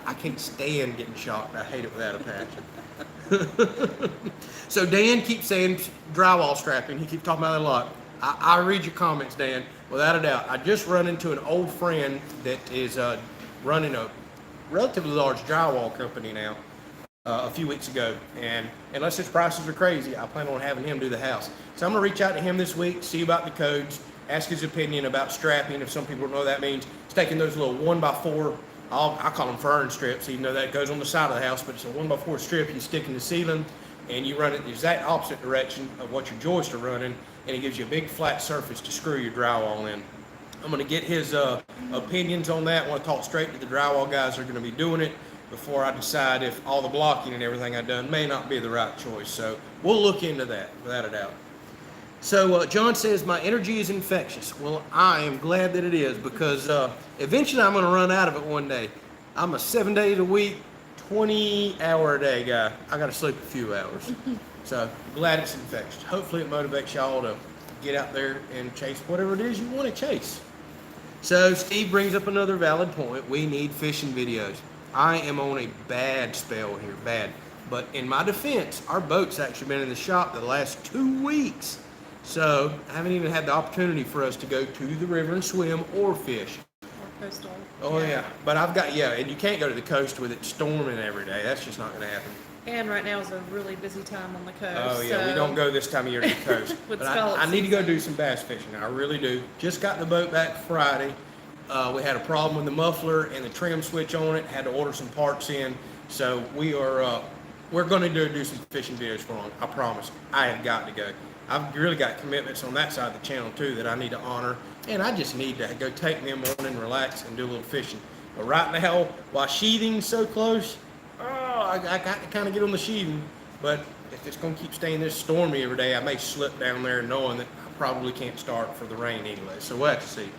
I can't stand getting shocked. I hate it without a passion. So Dan keeps saying drywall strapping. He keeps talking about it a lot. I read your comments, Dan, without a doubt. I just run into an old friend that is running a relatively large drywall company now a few weeks ago, and unless his prices are crazy, I plan on having him do the house. So I'm going to reach out to him this week, see about the codes, ask his opinion about strapping. If some people don't know what that means, it's taking those little 1x4, I call them fern strips, even though that goes on the side of the house, but it's a 1x4 strip you stick in the ceiling, and you run it the exact opposite direction of what your joists are running, and it gives you a big flat surface to screw your drywall in. I'm going to get his opinions on that. I want to talk straight to the drywall guys that are going to be doing it, before I decide if all the blocking and everything I've done may not be the right choice. So we'll look into that without a doubt. So John says, my energy is infectious. Well, I am glad that it is, because eventually I'm going to run out of it one day. I'm a 7 days a week, 20-hour a day guy. I got to sleep a few hours. So glad it's infectious. Hopefully it motivates y'all to get out there and chase whatever it is you want to chase. So Steve brings up another valid point. We need fishing videos. I am on a bad spell here, bad. But in my defense, our boat's actually been in the shop the last 2 weeks. So I haven't even had the opportunity for us to go to the river and swim or fish. Or coastal. Oh yeah, but I've got, and you can't go to the coast with it storming every day. That's just not going to happen. And right now is a really busy time on the coast. Oh yeah, we don't go this time of year to the coast. With But I need to go do some bass fishing. I really do. Just got the boat back Friday. We had a problem with the muffler and the trim switch on it. Had to order some parts in. So we're going to do some fishing videos for them. I promise. I have got to go. I've really got commitments on that side of the channel too that I need to honor, and I just need to go take me a morning, relax, and do a little fishing. But right now, while sheathing's so close, I got to kind of get on the sheathing. But if it's going to keep staying this stormy every day, I may slip down there knowing that I probably can't start for the rain anyway. So we'll have to see.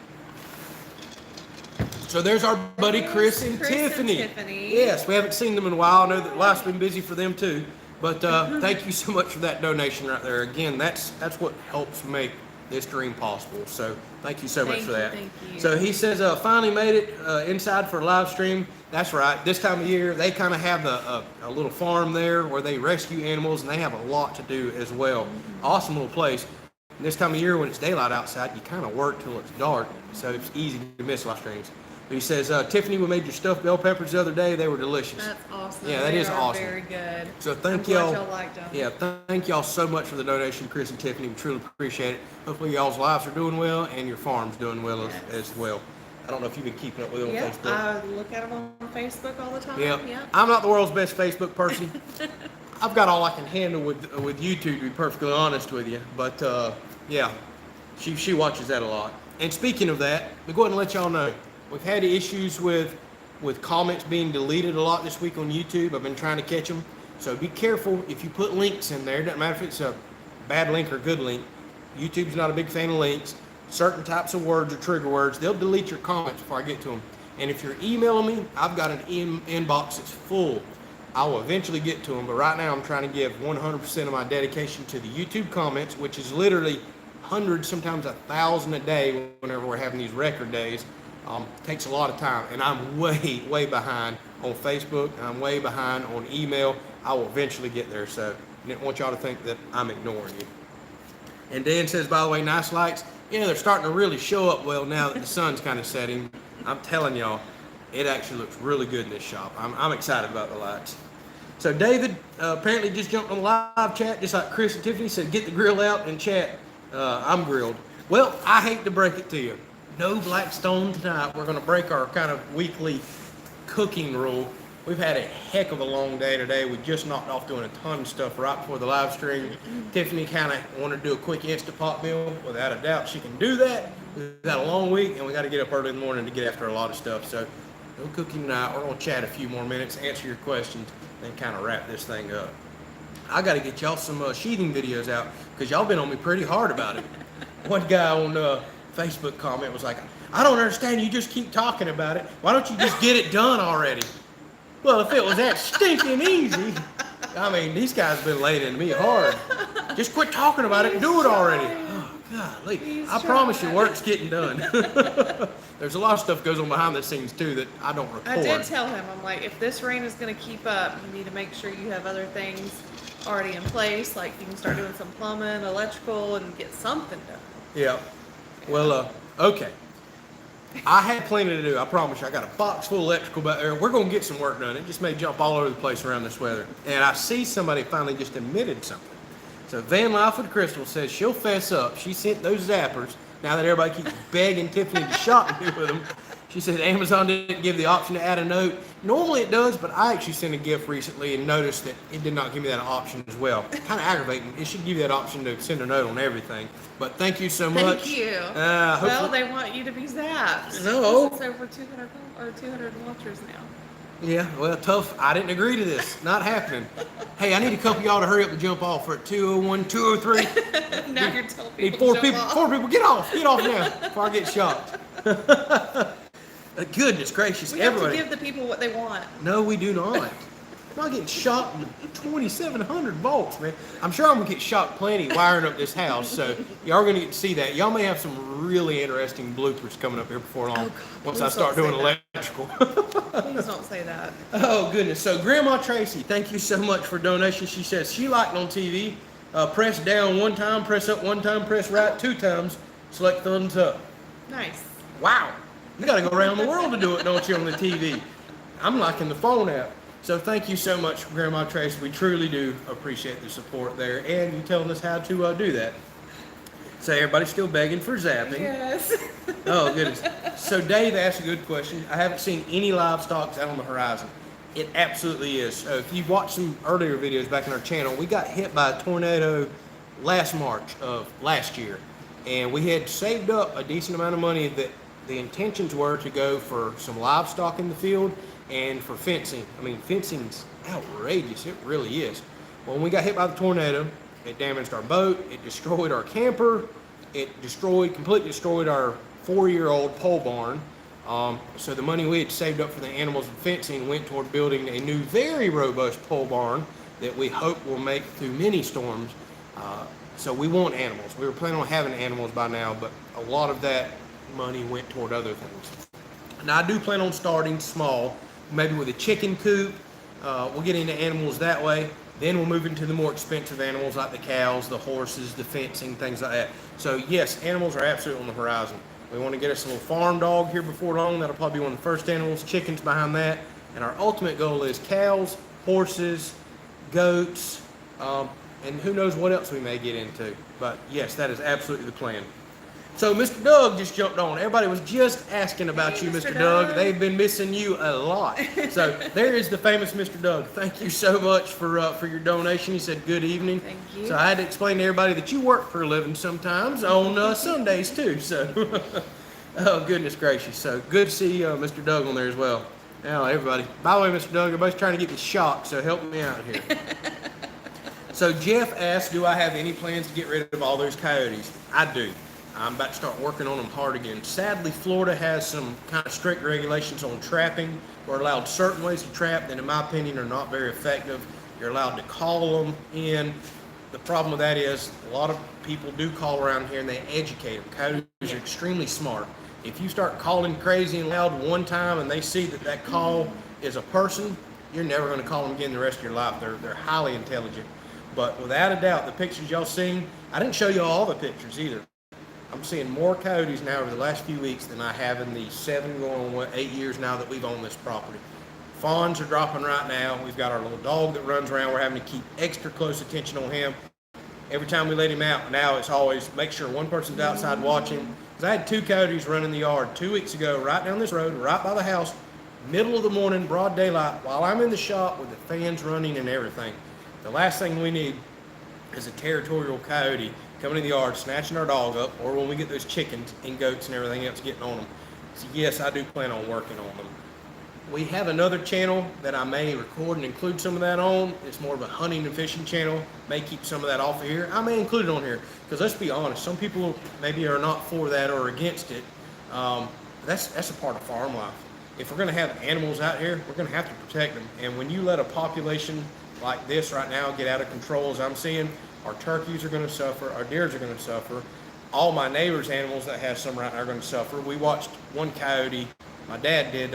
So there's our buddy Chris and Tiffany. Yes, we haven't seen them in a while. I know that life's been busy for them too. But thank you so much for that donation right there. Again, that's what helps make this dream possible. So thank you so much for that. Thank you. So he says, finally made it inside for a live stream. That's right. This time of year, they kind of have a little farm there where they rescue animals, and they have a lot to do as well. Mm-hmm. Awesome little place. And this time of year, when it's daylight outside, you kind of work till it's dark, so it's easy to miss live streams. But he says, Tiffany, we made your stuffed bell peppers the other day. They were delicious. That's awesome. Yeah, that is awesome. Very good. So thank y'all. y'all. Liked them. Yeah, thank y'all so much for the donation, Chris and Tiffany. We truly appreciate it. Hopefully y'all's lives are doing well and your farm's doing well as well. I don't know if you've been keeping up with it on Facebook. I look at them on Facebook all the time. Yeah. I'm not the world's best Facebook person. I've got all I can handle with YouTube, to be perfectly honest with you. But yeah, she watches that a lot. And speaking of that, we'll go ahead and let y'all know. We've had issues with comments being deleted a lot this week on YouTube. I've been trying to catch them. So be careful if you put links in there. It doesn't matter if it's a bad link or good link. YouTube's not a big fan of links. Certain types of words or trigger words, they'll delete your comments before I get to them. And if you're emailing me, I've got an inbox that's full. I will eventually get to them. But right now I'm trying to give 100% of my dedication to the YouTube comments, which is literally hundreds, sometimes 1,000 a day whenever we're having these record days. Takes a lot of time, and I'm way behind on Facebook, and I'm way behind on email. I will eventually get there, so I didn't want y'all to think that I'm ignoring you. And Dan says, by the way, nice lights. Yeah, they're starting to really show up well now that the sun's kind of setting. I'm telling y'all, it actually looks really good in this shop. I'm excited about the lights. So David apparently just jumped on the live chat, just like Chris and Tiffany said, get the grill out and chat. I'm grilled. Well, I hate to break it to you. No Blackstone tonight. We're going to break our kind of weekly cooking rule. We've had a heck of a long day today. We just knocked off doing a ton of stuff right before the live stream. Tiffany kind of wanted to do a quick Instant Pot meal. Without a doubt, she can do that. We've had a long week, and we got to get up early in the morning to get after a lot of stuff. So no cooking tonight. We're going to chat a few more minutes, answer your questions, and kind of wrap this thing up. I got to get y'all some sheathing videos out because y'all been on me pretty hard about it. One guy on Facebook comment was like, I don't understand, you just keep talking about it. Why don't you just get it done already? Well, if it was that stinking easy, I mean, these guys been laying into me hard. Just quit talking about it and do it already. Oh, golly. I promise you, work's getting done. There's a lot of stuff goes on behind the scenes, too, that I don't record. I did tell him, I'm like, if this rain is going to keep up, you need to make sure you have other things already in place. Like, you can start doing some plumbing, electrical, and get something done. Yeah. Well, okay. I had plenty to do. I promise you. I got a box full of electrical back there. We're going to get some work done. It just may jump all over the place around this weather. And I see somebody finally just admitted something. So Van Life with Crystal says she'll fess up. She sent those zappers. Now that everybody keeps begging Tiffany to shop me with them. She said Amazon didn't give the option to add a note. Normally it does, but I actually sent a gift recently and noticed that it did not give me that option as well. Kind of aggravating. It should give you that option to send a note on everything. But thank you so much. Thank you. Well, they want you to be zapped. No. It's over 200 watchers now. Yeah, well, tough. I didn't agree to this. Not happening. Hey, I need a couple of y'all to hurry up and jump off. We're at 201, 203. Now you're telling people Need to four jump people. off. 4 people. Get off now before I get shocked. Goodness gracious, We have everybody. to give the people what they want. No, we do not. I'm not getting shocked in 2,700 volts, man. I'm sure I'm gonna get shocked plenty wiring up this house. So y'all are gonna get to see that. Y'all may have some really interesting bloopers coming up here before long. Oh, God, once please I start don't doing say electrical. Please don't say that. Oh goodness. So Grandma Tracy, thank you so much for donation. She says she liked on TV. Press down 1 time, press up 1 time, press right 2 times, select thumbs up. Nice. Wow. You gotta go around the world to do it, don't you, on the TV? I'm liking the phone app. So thank you so much, Grandma Tracy. We truly do appreciate the support there, and you telling us how to do that. So everybody's still begging for zapping. Yes. Oh goodness. So Dave asked a good question. I haven't seen any livestock out on the horizon. It absolutely is. So if you've watched some earlier videos back in our channel, we got hit by a tornado last March of last year, and we had saved up a decent amount of money that the intentions were to go for some livestock in the field and for fencing. I mean, fencing's outrageous. It really is. When we got hit by the tornado, it damaged our boat. It destroyed our camper. It completely destroyed our 4-year-old pole barn. So the money we had saved up for the animals and fencing went toward building a new, very robust pole barn that we hope will make it through many storms. So we want animals. We were planning on having animals by now, but a lot of that money went toward other things. Now I do plan on starting small, maybe with a chicken coop. We'll get into animals that way. Then we'll move into the more expensive animals like the cows, the horses, the fencing, things like that. So yes, animals are absolutely on the horizon. We want to get us a little farm dog here before long. That'll probably be one of the first animals. Chickens behind that. And our ultimate goal is cows, horses, goats, and who knows what else we may get into. But yes, that is absolutely the plan. So Mr. Doug just jumped on. Everybody was just asking about Hey, you, Mr. Mr. Doug. Doug. They've been missing you a lot. So there is the famous Mr. Doug. Thank you so much for your donation. He said good evening. Thank you. So I had to explain to everybody that you work for a living sometimes on Sundays too. So oh goodness gracious. So good to see Mr. Doug on there as well. Now everybody. By the way, Mr. Doug, everybody's trying to get me shocked, so help me out here. So Jeff asked, do I have any plans to get rid of all those coyotes? I do. I'm about to start working on them hard again. Sadly, Florida has some kind of strict regulations on trapping. We're allowed certain ways to trap that, in my opinion, are not very effective. You're allowed to call them in. The problem with that is a lot of people do call around here and they educate them. Coyotes are extremely smart. If you start calling crazy and loud one time and they see that that call is a person, you're never going to call them again the rest of your life. They're highly intelligent. But without a doubt, the pictures y'all seen, I didn't show you all the pictures either. I'm seeing more coyotes now over the last few weeks than I have in the 7 going on 8 years now that we've owned this property. Fawns are dropping right now. We've got our little dog that runs around. We're having to keep extra close attention on him. Every time we let him out, now it's always make sure one person's outside watching. Because I had 2 coyotes running the yard 2 weeks ago, right down this road, right by the house, middle of the morning, broad daylight, while I'm in the shop with the fans running and everything. The last thing we need is a territorial coyote coming in the yard, snatching our dog up, or when we get those chickens and goats and everything else getting on them. So yes, I do plan on working on them. We have another channel that I may record and include some of that on. It's more of a hunting and fishing channel. May keep some of that off of here. I may include it on here because let's be honest, some people maybe are not for that or against it. That's a part of farm life. If we're going to have animals out here, we're going to have to protect them. And when you let a population like this right now get out of control, as I'm seeing, our turkeys are going to suffer, our deers are going to suffer. All my neighbors' animals that have some right now are going to suffer. We watched one coyote, my dad did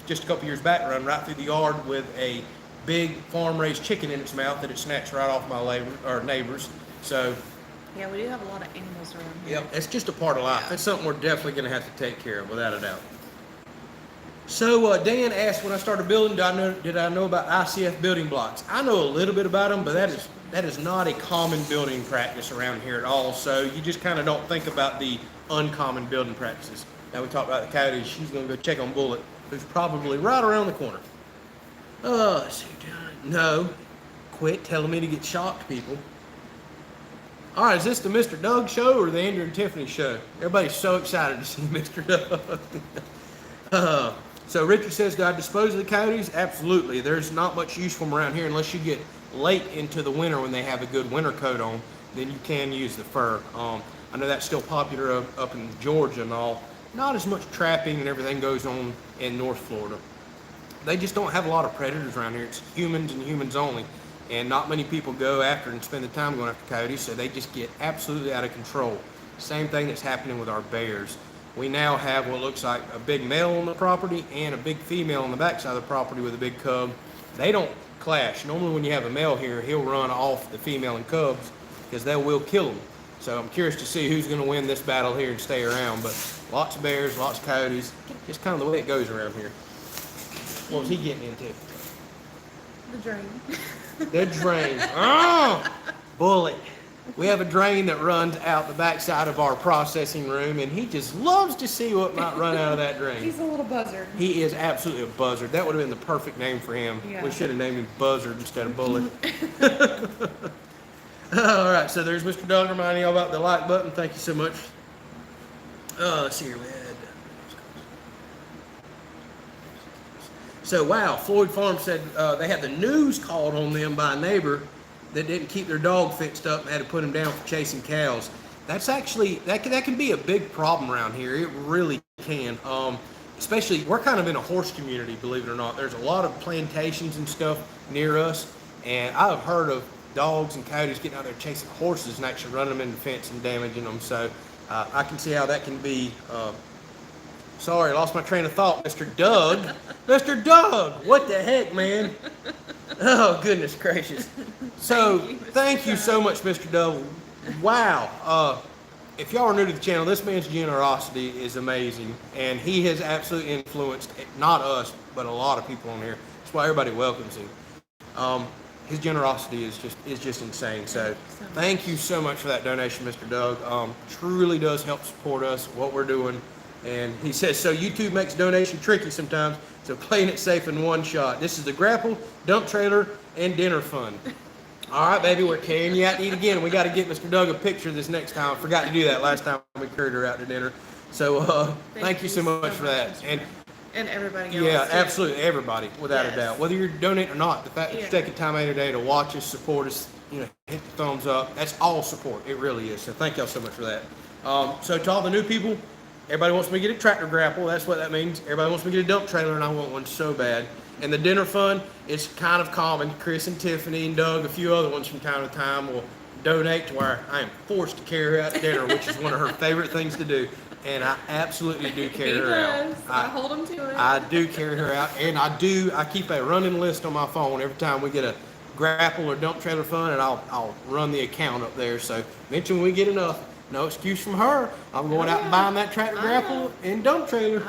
just a couple years back, run right through the yard with a big farm-raised chicken in its mouth that it snatched right off my neighbors. So Yeah, we do have a lot of animals around here. yep, it's just a part of life. That's something we're definitely going to have to take care of, without a doubt. So Dan asked, when I started building, did I know about ICF building blocks? I know a little bit about them, but that is not a common building practice around here at all. So you just kind of don't think about the uncommon building practices. Now we talked about the coyotes. She's going to go check on Bullet, who's probably right around the corner. Let's see. No, quit telling me to get shocked, people. All right, is this the Mr. Doug show or the Andrew and Tiffany show? Everybody's so excited to see Mr. Doug. So Richard says, do I dispose of the coyotes? Absolutely. There's not much use for them around here unless you get late into the winter when they have a good winter coat on. Then you can use the fur. I know that's still popular up in Georgia and all. Not as much trapping and everything goes on in North Florida. They just don't have a lot of predators around here. It's humans and humans only. And not many people go after and spend the time going after coyotes, so they just get absolutely out of control. Same thing that's happening with our bears. We now have what looks like a big male on the property and a big female on the backside of the property with a big cub. They don't clash. Normally when you have a male here, he'll run off the female and cubs because they will kill them. So I'm curious to see who's going to win this battle here and stay around. But lots of bears, lots of coyotes. Just kind of the way it goes around here. What was he getting into? The drain. The drain. Oh, bullet. We have a drain that runs out the backside of our processing room, and he just loves to see what might run out of that drain. He's a little buzzard. He is absolutely a buzzard. That would have been the perfect name for him. Yeah. We should have named him Buzzard instead of Bullet. All right, so there's Mr. Doug reminding you all about the like button. Thank you so much. Let's see here. So, wow, Floyd Farm said they had the news called on them by a neighbor that didn't keep their dog fixed up and had to put him down for chasing cows. That's actually, that can be a big problem around here. It really can. Especially, we're kind of in a horse community, believe it or not. There's a lot of plantations and stuff near us, and I've heard of dogs and coyotes getting out there chasing horses and actually running them in the fence and damaging them. So I can see how that can be. Sorry, I lost my train of thought, Mr. Doug. Mr. Doug, what the heck, man? Oh, goodness gracious. So, thank you so much, Mr. Doug. Wow. If y'all are new to the channel, this man's generosity is amazing, and he has absolutely influenced, not us, but a lot of people on here. That's why everybody welcomes him. His generosity is just insane. So, thank you so much for that donation, Mr. Doug. Truly does help support us, what we're doing. And he says, so YouTube makes donation tricky sometimes, so playing it safe in one shot. This is the grapple, dump trailer, and dinner fund. All right, baby, we're carrying you out to eat again. We got to get Mr. Doug a picture this next time. I forgot to do that last time we carried her out to dinner. So thank you so much for that. And everybody else. Yeah, too. Absolutely, everybody, without a doubt. Whether you're donating or not, the fact that you're taking time out of your day to watch us, support us, hit the thumbs up, that's all support. It really is. So thank y'all so much for that. So to all the new people, everybody wants me to get a tractor grapple. That's what that means. Everybody wants me to get a dump trailer, and I want one so bad. And the dinner fund is kind of common. Chris and Tiffany and Doug, a few other ones from time to time, will donate to where I am forced to carry her out to dinner, which is one of her favorite things to do. And I absolutely do carry her out. I hold him to it. I do carry her out, and I keep a running list on my phone every time we get a grapple or dump trailer fund, and I'll run the account up there. So eventually when we get enough, no excuse from her. I'm going out and buying that tractor grapple and dump trailer.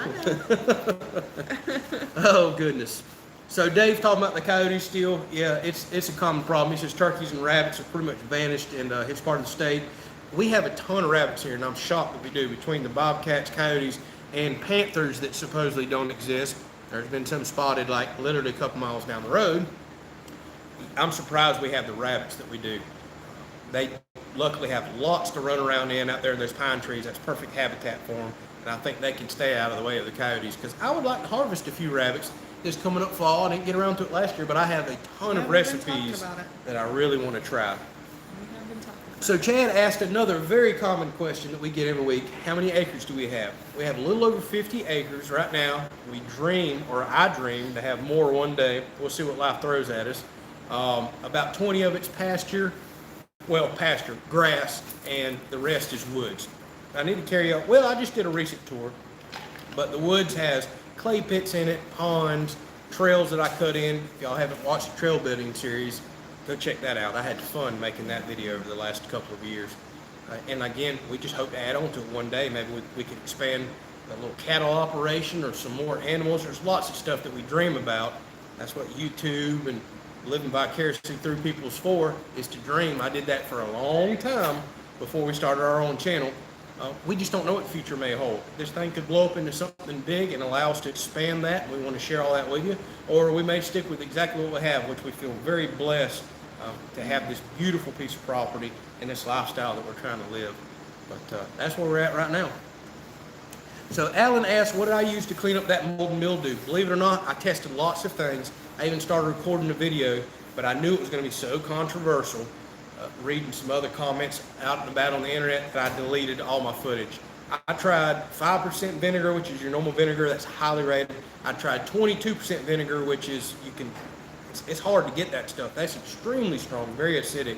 Oh, goodness. So Dave talking about the coyotes still. Yeah, it's a common problem. He says turkeys and rabbits have pretty much vanished in his part of the state. We have a ton of rabbits here, and I'm shocked that we do, between the bobcats, coyotes, and panthers that supposedly don't exist. There's been some spotted like literally a couple miles down the road. I'm surprised we have the rabbits that we do. They luckily have lots to run around in out there in those pine trees. That's perfect habitat for them. And I think they can stay out of the way of the coyotes, because I would like to harvest a few rabbits this coming up fall. I didn't get around to it last year, but I have a ton of recipes that I really want to try. So Chad asked another very common question that we get every week. How many acres do we have? We have a little over 50 acres right now. We dream, or I dream, to have more one day. We'll see what life throws at us. About 20 of it's pasture. Well, pasture, grass, and the rest is woods. I need to carry out, well, I just did a recent tour, but the woods has clay pits in it, ponds, trails that I cut in. If y'all haven't watched the trail building series, go check that out. I had fun making that video over the last couple of years. And again, we just hope to add on to it one day. Maybe we could expand a little cattle operation or some more animals. There's lots of stuff that we dream about. That's what YouTube and living vicariously through people's for, is to dream. I did that for a long time before we started our own channel. We just don't know what the future may hold. This thing could blow up into something big and allow us to expand that, and we want to share all that with you. Or we may stick with exactly what we have, which we feel very blessed to have this beautiful piece of property and this lifestyle that we're trying to live. But that's where we're at right now. So Alan asked, what did I use to clean up that mold and mildew? Believe it or not, I tested lots of things. I even started recording a video, but I knew it was going to be so controversial. Reading some other comments out and about on the internet that I deleted all my footage. I tried 5% vinegar, which is your normal vinegar, that's highly rated. I tried 22% vinegar, which is, it's hard to get that stuff. That's extremely strong, very acidic.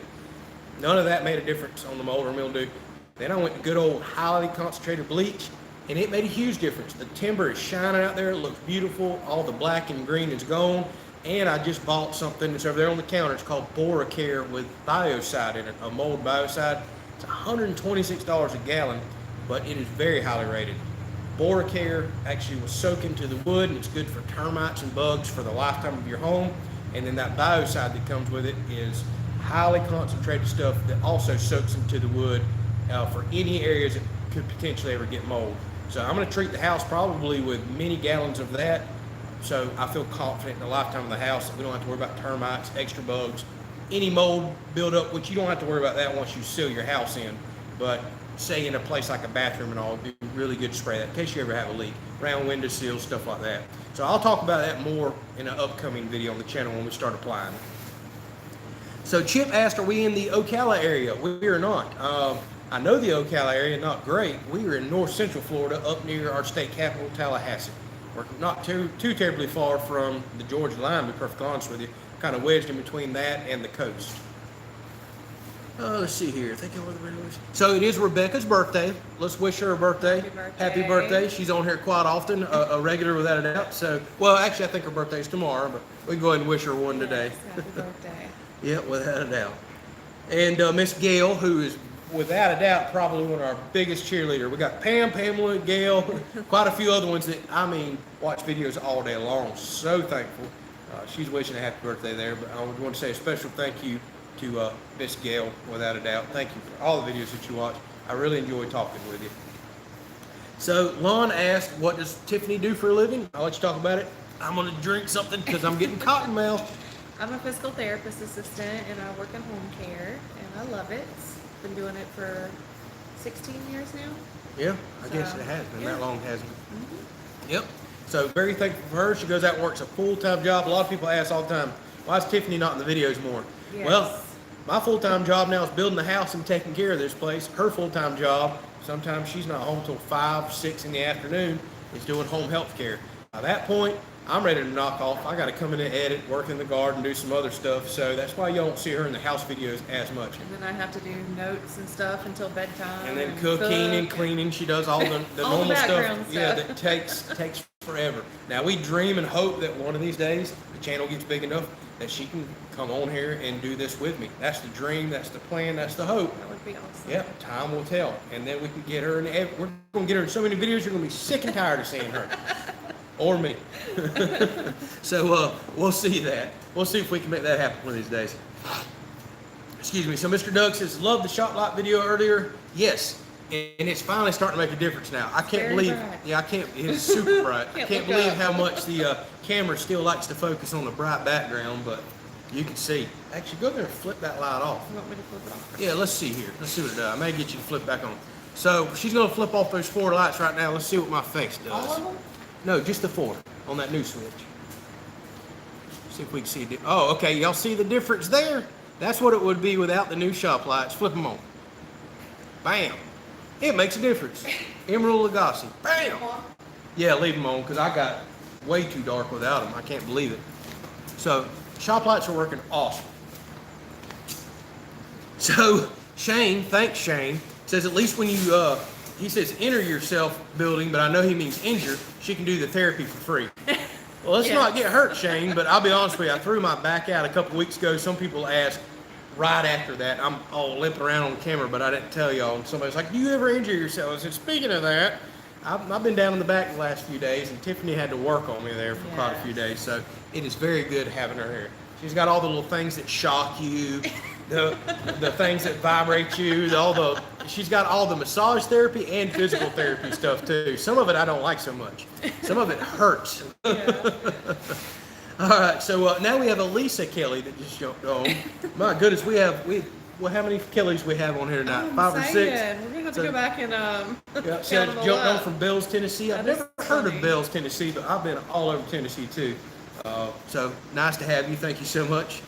None of that made a difference on the mold or mildew. Then I went to good old highly concentrated bleach, and it made a huge difference. The timber is shining out there, it looks beautiful, all the black and green is gone. And I just bought something that's over there on the counter. It's called Boracare with biocide in it, a mold biocide. It's $126 a gallon, but it is very highly rated. Boracare actually will soak into the wood, and it's good for termites and bugs for the lifetime of your home. And then that biocide that comes with it is highly concentrated stuff that also soaks into the wood for any areas that could potentially ever get mold. So I'm going to treat the house probably with many gallons of that. So I feel confident in the lifetime of the house that we don't have to worry about termites, extra bugs, any mold buildup, which you don't have to worry about that once you seal your house in. But say in a place like a bathroom and all, it'd be really good to spray that in case you ever have a leak, round window sills, stuff like that. So I'll talk about that more in an upcoming video on the channel when we start applying. So Chip asked, are we in the Ocala area? We are not. I know the Ocala area, not great. We are in north central Florida, up near our state capital, Tallahassee. We're not too terribly far from the Georgia line, to be perfectly honest with you. Kind of wedged in between that and the coast. Let's see here. Think of what the video is. So it is Rebecca's birthday. Let's wish her a birthday. Happy birthday. Happy birthday. She's on here quite often, a regular without a doubt. So, well, actually, I think her birthday's tomorrow, but we can go ahead and wish her one today. Happy birthday. Yeah, without a doubt. And Miss Gail, who is without a doubt probably one of our biggest cheerleader. We got Pam, Pamela, Gail, quite a few other ones that, I mean, watch videos all day long. So thankful. She's wishing a happy birthday there, but I would want to say a special thank you to Miss Gail, without a doubt. Thank you for all the videos that you watch. I really enjoy talking with you. So Lon asked, what does Tiffany do for a living? I'll let you talk about it. I'm going to drink something because I'm getting cotton mouth. I'm a physical therapist assistant, and I work in home care, and I love it. Been doing it for 16 years now. Yeah, I guess it has been that long, hasn't it? Mm-hmm. Yep. So very thankful for her. She goes out and works a full-time job. A lot of people ask all the time, why is Tiffany not in the videos more? Yes. Well, my full-time job now is building the house and taking care of this place. Her full-time job, sometimes she's not home until 5, 6 in the afternoon, is doing home health care. By that point, I'm ready to knock off. I got to come in and edit, work in the garden, do some other stuff. So that's why you don't see her in the house videos as much. And then I have to do notes and stuff until bedtime. And then cooking and cleaning. She does all the all normal the stuff. stuff. Yeah, that takes forever. Now we dream and hope that one of these days the channel gets big enough that she can come on here and do this with me. That's the dream. That's the plan. That's the hope. That would be awesome. Yep, time will tell. And then we can get her in. We're going to get her in so many videos. You're going to be sick and tired of seeing her. Or me. So we'll see that. We'll see if we can make that happen one of these days. Excuse me. So Mr. Doug says, love the shot light video earlier. Yes. And it's finally starting to make a difference now. I can't believe, bright. yeah, I can't, it's super bright. I can't look believe up. how much the camera still likes to focus on the bright background, but you can see. Actually, go there and flip that light off. You want me to flip it off? Yeah, let's see here. Let's see what it does. I may get you to flip back on. So she's going to flip off those 4 lights right now. Let's see what my face does. All of them? No, just the 4 on that new switch. See if we can see it. Oh, okay. Y'all see the difference there? That's what it would be without the new shop lights. Flip them on. Bam. It makes a difference. Emerald Lagasse. Bam. Yeah, leave them on because I got way too dark without them. I can't believe it. So shop lights are working awesome. So Shane, thanks Shane, says at least when you, he says enter yourself building, but I know he means injure, she can do the therapy for free. Well, let's not get hurt, Shane, but I'll be honest with you, I threw my back out a couple weeks ago. Some people asked right after that. I'm all limping around on camera, but I didn't tell y'all. And somebody's like, do you ever injure yourself? I said, speaking of that, I've been down in the back the last few days, and Tiffany had to work on me there for quite a few days. So it is very good having her here. She's got all the little things that shock you, the things that vibrate you, she's got all the massage therapy and physical therapy stuff too. Some of it I don't like so much. Some of it hurts. All right, so now we have Elisa Kelley that just jumped on. My goodness, we well, how many Kelleys we have on here tonight? I'm 5 or 6? saying, we're gonna have to go back and Yeah, so count them all jumped on up. from Bells, Tennessee. I've That is never heard funny. of Bells, Tennessee, but I've been all over Tennessee too. So nice to have you. Thank you so much.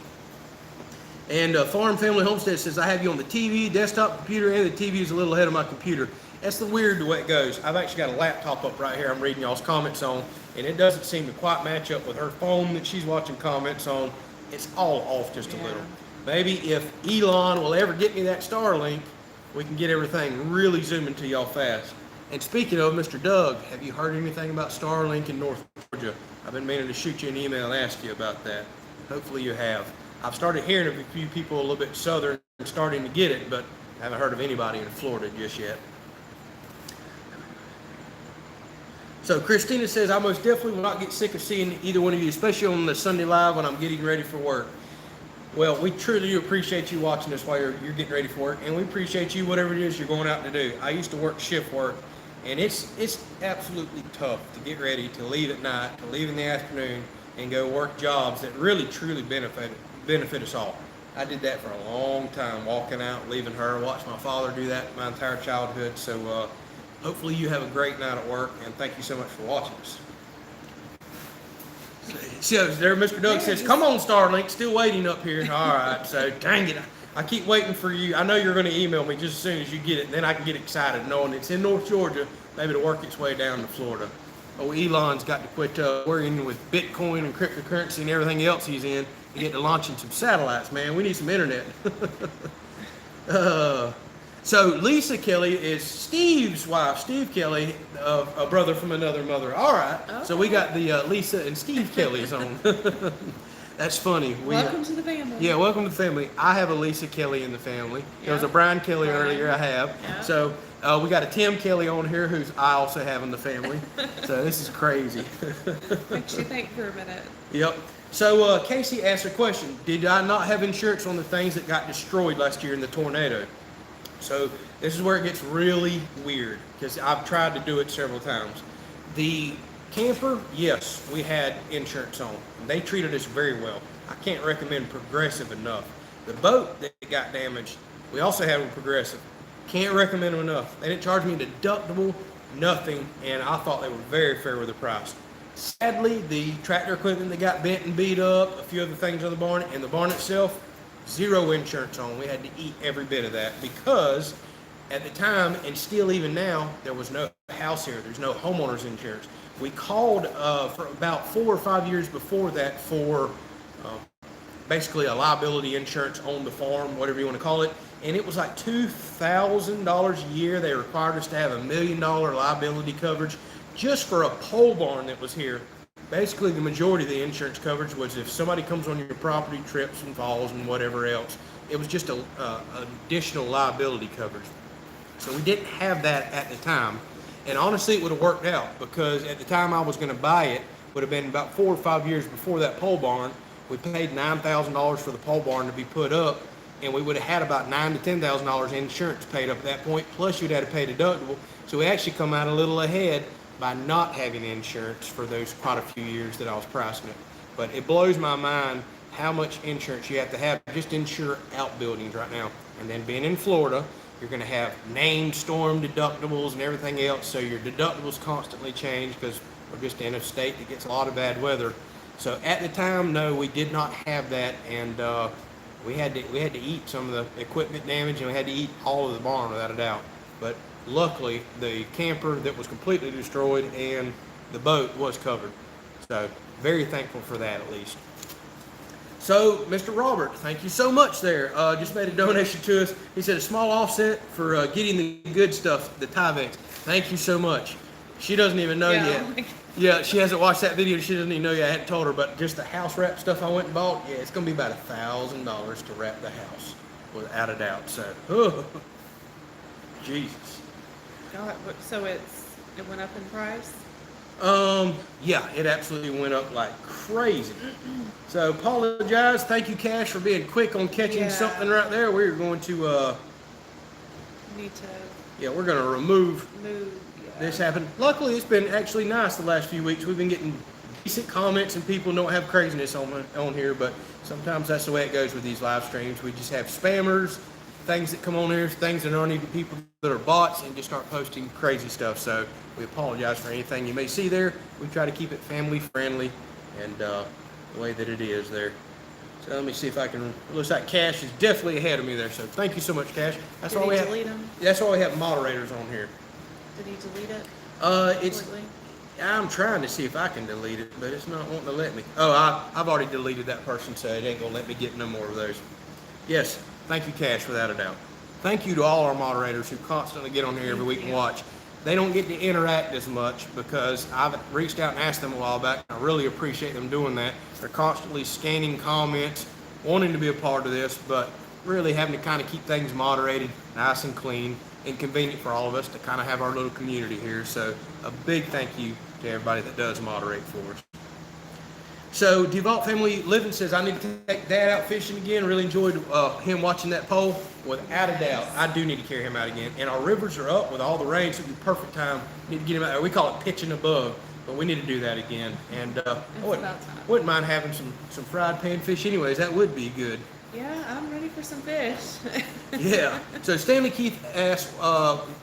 And Farm Family Homestead says, I have you on the TV, desktop computer, and the TV is a little ahead of my computer. That's the weird way it goes. I've actually got a laptop up right here I'm reading y'all's comments on, and it doesn't seem to quite match up with her phone that she's watching comments on. It's all off just a little. Maybe if Elon will ever get me that Starlink, we can get everything really zooming to y'all fast. And speaking of Mr. Doug, have you heard anything about Starlink in North Georgia? I've been meaning to shoot you an email and ask you about that. Hopefully you have. I've started hearing of a few people a little bit southern starting to get it, but I haven't heard of anybody in Florida just yet. So Christina says, I most definitely will not get sick of seeing either one of you, especially on the Sunday Live when I'm getting ready for work. Well, we truly do appreciate you watching us while you're getting ready for work, and we appreciate you whatever it is you're going out to do. I used to work shift work, and it's absolutely tough to get ready to leave at night, to leave in the afternoon, and go work jobs that really truly benefit us all. I did that for a long time, walking out, leaving her, watched my father do that my entire childhood. So hopefully you have a great night at work, and thank you so much for watching us. So there, Mr. Doug says, come on, Starlink, still waiting up here. All right, so dang it. I keep waiting for you. I know you're going to email me just as soon as you get it, and then I can get excited knowing it's in North Georgia, maybe to work its way down to Florida. Oh, Elon's got to quit worrying with Bitcoin and cryptocurrency and everything else he's in and get to launching some satellites, man. We need some internet. So Lisa Kelley is Steve's wife, Steve Kelley, a brother from another mother. All right, okay. So we got the Lisa and Steve Kelley's on. That's funny. Welcome to the family. Yeah, welcome to the family. I have a Lisa Kelley in the family. Yeah. There was a Brian Kelley earlier I have. Yeah. So we got a Tim Kelley on here who's I also have in the family. So this is crazy. Makes you think for a minute. Yep. So Casey asked a question. Did I not have insurance on the things that got destroyed last year in the tornado? So this is where it gets really weird because I've tried to do it several times. The camper, yes, we had insurance on. They treated us very well. I can't recommend Progressive enough. The boat that got damaged, we also had with Progressive. Can't recommend them enough. They didn't charge me a deductible, nothing, and I thought they were very fair with the price. Sadly, the tractor equipment that got bent and beat up, a few other things on the barn, and the barn itself, zero insurance on. We had to eat every bit of that because at the time, and still even now, there was no house here. There's no homeowner's insurance. We called for about 4 or 5 years before that for basically a liability insurance on the farm, whatever you want to call it. And it was like $2,000 a year. They required us to have $1 million liability coverage just for a pole barn that was here. Basically, the majority of the insurance coverage was if somebody comes on your property, trips and falls and whatever else. It was just an additional liability coverage. So we didn't have that at the time. And honestly, it would have worked out because at the time I was going to buy it, would have been about 4 or 5 years before that pole barn. We paid $9,000 for the pole barn to be put up, and we would have had about $9,000 to $10,000 insurance paid up at that point, plus you'd have to pay deductible. So we actually come out a little ahead by not having insurance for those quite a few years that I was pricing it. But it blows my mind how much insurance you have to have just to insure outbuildings right now. And then being in Florida, you're going to have named storm deductibles and everything else, so your deductibles constantly change because we're just in a state that gets a lot of bad weather. So at the time, no, we did not have that, and we had to eat some of the equipment damage, and we had to eat all of the barn without a doubt. But luckily, the camper that was completely destroyed and the boat was covered. So very thankful for that at least. So, Mr. Robert, thank you so much there. Just made a donation to us. He said a small offset for getting the good stuff, the Tyvek. Thank you so much. She doesn't even know yet. Yeah, she hasn't watched that video. She doesn't even know yet. I hadn't told her, but just the house wrap stuff I went and bought, yeah, it's going to be about $1,000 to wrap the house, without a doubt. So, Jesus. God, so it went up in price? Yeah, it absolutely went up like crazy. So apologize. Thank you, Cash, for being quick on catching something right there. We're going to we're going to remove this happened. Luckily, it's been actually nice the last few weeks. We've been getting decent comments and people don't have craziness on here, but sometimes that's the way it goes with these live streams. We just have spammers things that come on here, things that aren't even people that are bots, and just start posting crazy stuff. So we apologize for anything you may see there. We try to keep it family friendly and the way that it is there. So let me see if I can. Looks like Cash is definitely ahead of me there. So thank you so much, Cash. That's why we have. Delete them? That's why we have moderators on here. Did he delete it? It's. Completely? I'm trying to see if I can delete it, but it's not wanting to let me. Oh, I've already deleted that person, so it ain't gonna let me get no more of those. Yes, thank you, Cash, without a doubt. Thank you to all our moderators who constantly get on here every week and watch. They don't get to interact as much because I've reached out and asked them a while back. I really appreciate them doing that. They're constantly scanning comments, wanting to be a part of this, but really having to kind of keep things moderated, nice and clean, and convenient for all of us to kind of have our little community here. So a big thank you to everybody that does moderate for us. So Devault Family Living says, I need to take Dad out fishing again. Really enjoyed him watching that pole. Without a doubt, I do need to carry him out again. And our rivers are up with all the rain, so it'd be perfect time. Need to get him out there. We call it pitching above, but we need to do that again. And I wouldn't mind having some fried panfish anyways. That would be good. Yeah, I'm ready for some fish. Yeah. So Stanley Keith asked,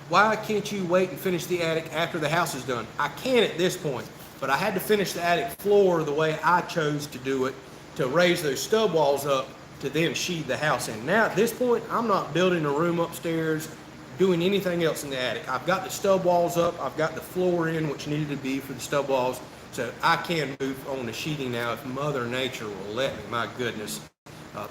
why can't you wait and finish the attic after the house is done? I can at this point, but I had to finish the attic floor the way I chose to do it, to raise those stub walls up to then sheathe the house in. Now at this point, I'm not building a room upstairs, doing anything else in the attic. I've got the stub walls up, I've got the floor in, which needed to be for the stub walls, so I can move on to sheathing now if Mother Nature will let me, my goodness.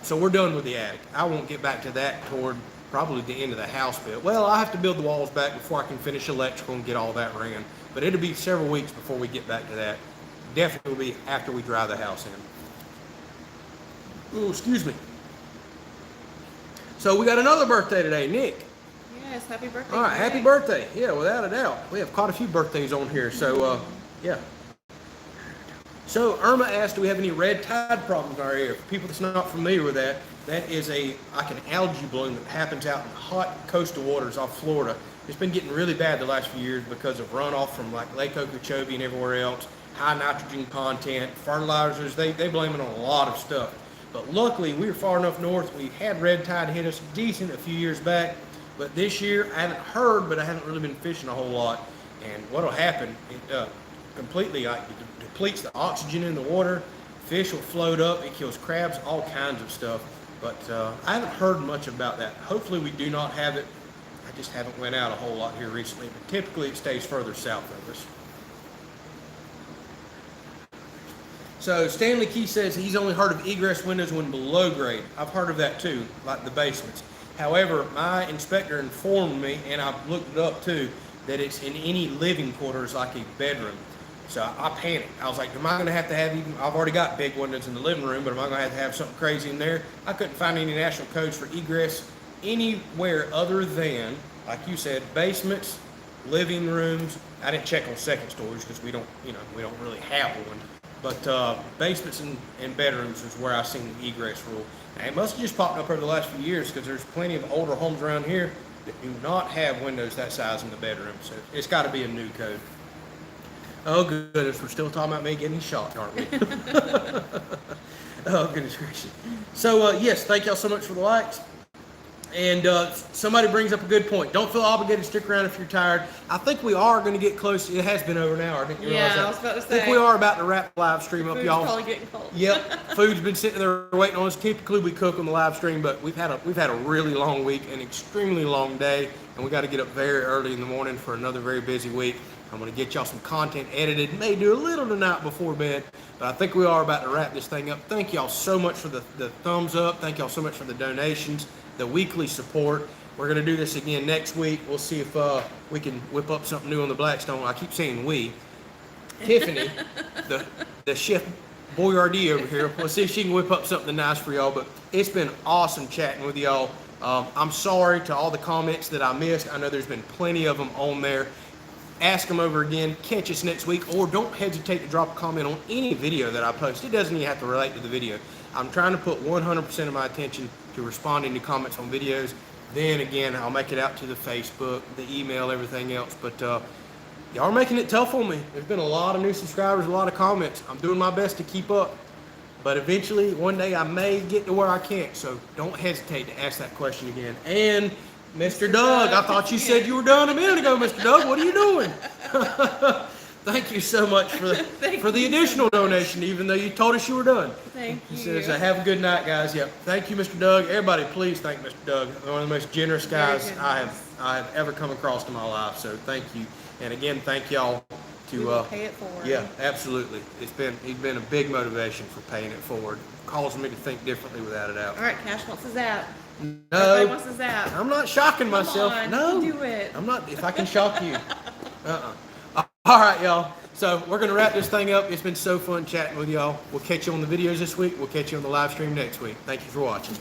So we're done with the attic. I won't get back to that toward probably the end of the house build. Well, I have to build the walls back before I can finish electrical and get all that ran. But it'll be several weeks before we get back to that. Definitely will be after we dry the house in. Oh, excuse me. So we got another birthday today, Nick. Yes, happy birthday. All right, happy birthday. Yeah, without a doubt. We have quite a few birthdays on here. So, yeah. So Irma asked, do we have any red tide problems in our area? For people that's not familiar with that, that is like an algae bloom that happens out in hot coastal waters off Florida. It's been getting really bad the last few years because of runoff from like Lake Okeechobee and everywhere else, high nitrogen content, fertilizers, they blame it on a lot of stuff. But luckily, we were far enough north, we had red tide hit us decent a few years back, but this year, I haven't heard, but I haven't really been fishing a whole lot. And what'll happen, it completely depletes the oxygen in the water, fish will float up, it kills crabs, all kinds of stuff. But I haven't heard much about that. Hopefully we do not have it. I just haven't went out a whole lot here recently, but typically it stays further south of us. So Stanley Key says he's only heard of egress windows when below grade. I've heard of that too, like the basements. However, my inspector informed me, and I've looked it up too, that it's in any living quarters like a bedroom. So I panicked. I was like, am I going to have even, I've already got big windows in the living room, but am I going to have something crazy in there? I couldn't find any national codes for egress anywhere other than, like you said, basements, living rooms. I didn't check on second stories because we don't really have one. But basements and bedrooms is where I've seen the egress rule. And it must have just popped up over the last few years because there's plenty of older homes around here that do not have windows that size in the bedroom. So it's got to be a new code. Oh, goodness, we're still talking about me getting shot, aren't we? Oh, goodness gracious. So, yes, thank y'all so much for the likes. And somebody brings up a good point. Don't feel obligated to stick around if you're tired. I think we are going to get close. It has been over an hour. I didn't realize that. I was about to say. I think we are about to wrap the live stream up, y'all. Food's probably getting cold. Yep, food's been sitting there waiting on us. Typically, we cook on the live stream, but we've had a really long week, an extremely long day, and we got to get up very early in the morning for another very busy week. I'm going to get y'all some content edited. May do a little tonight before bed, but I think we are about to wrap this thing up. Thank y'all so much for the thumbs up. Thank y'all so much for the donations, the weekly support. We're going to do this again next week. We'll see if we can whip up something new on the Blackstone. I keep saying we. Tiffany, the chef Boyardee over here. We'll see if she can whip up something nice for y'all. But it's been awesome chatting with y'all. I'm sorry to all the comments that I missed. I know there's been plenty of them on there. Ask them over again. Catch us next week. Or don't hesitate to drop a comment on any video that I post. It doesn't even have to relate to the video. I'm trying to put 100% of my attention to responding to comments on videos. Then again, I'll make it out to the Facebook, the email, everything else. But y'all are making it tough on me. There's been a lot of new subscribers, a lot of comments. I'm doing my best to keep up. But eventually, one day, I may get to where I can't. So don't hesitate to ask that question again. And Mr. Doug, I thought you said you were done a minute ago, Mr. Doug. What are you doing? Thank you so much for the additional donation, even though you told us you were done. Thank you. He says, have a good night, guys. Yep. Thank you, Mr. Doug. Everybody, please thank Mr. Doug. One of the most generous guys I have ever come across in my life. So thank you. And again, thank y'all to pay it forward. Yeah, absolutely. He's been a big motivation for paying it forward. Causing me to think differently without a doubt. All right, Cash wants his app. No, Everybody wants his app. I'm not shocking myself. Come on, No, do it. I'm not. If I can shock you. All right, y'all. So we're going to wrap this thing up. It's been so fun chatting with y'all. We'll catch you on the videos this week. We'll catch you on the live stream next week. Thank you for watching.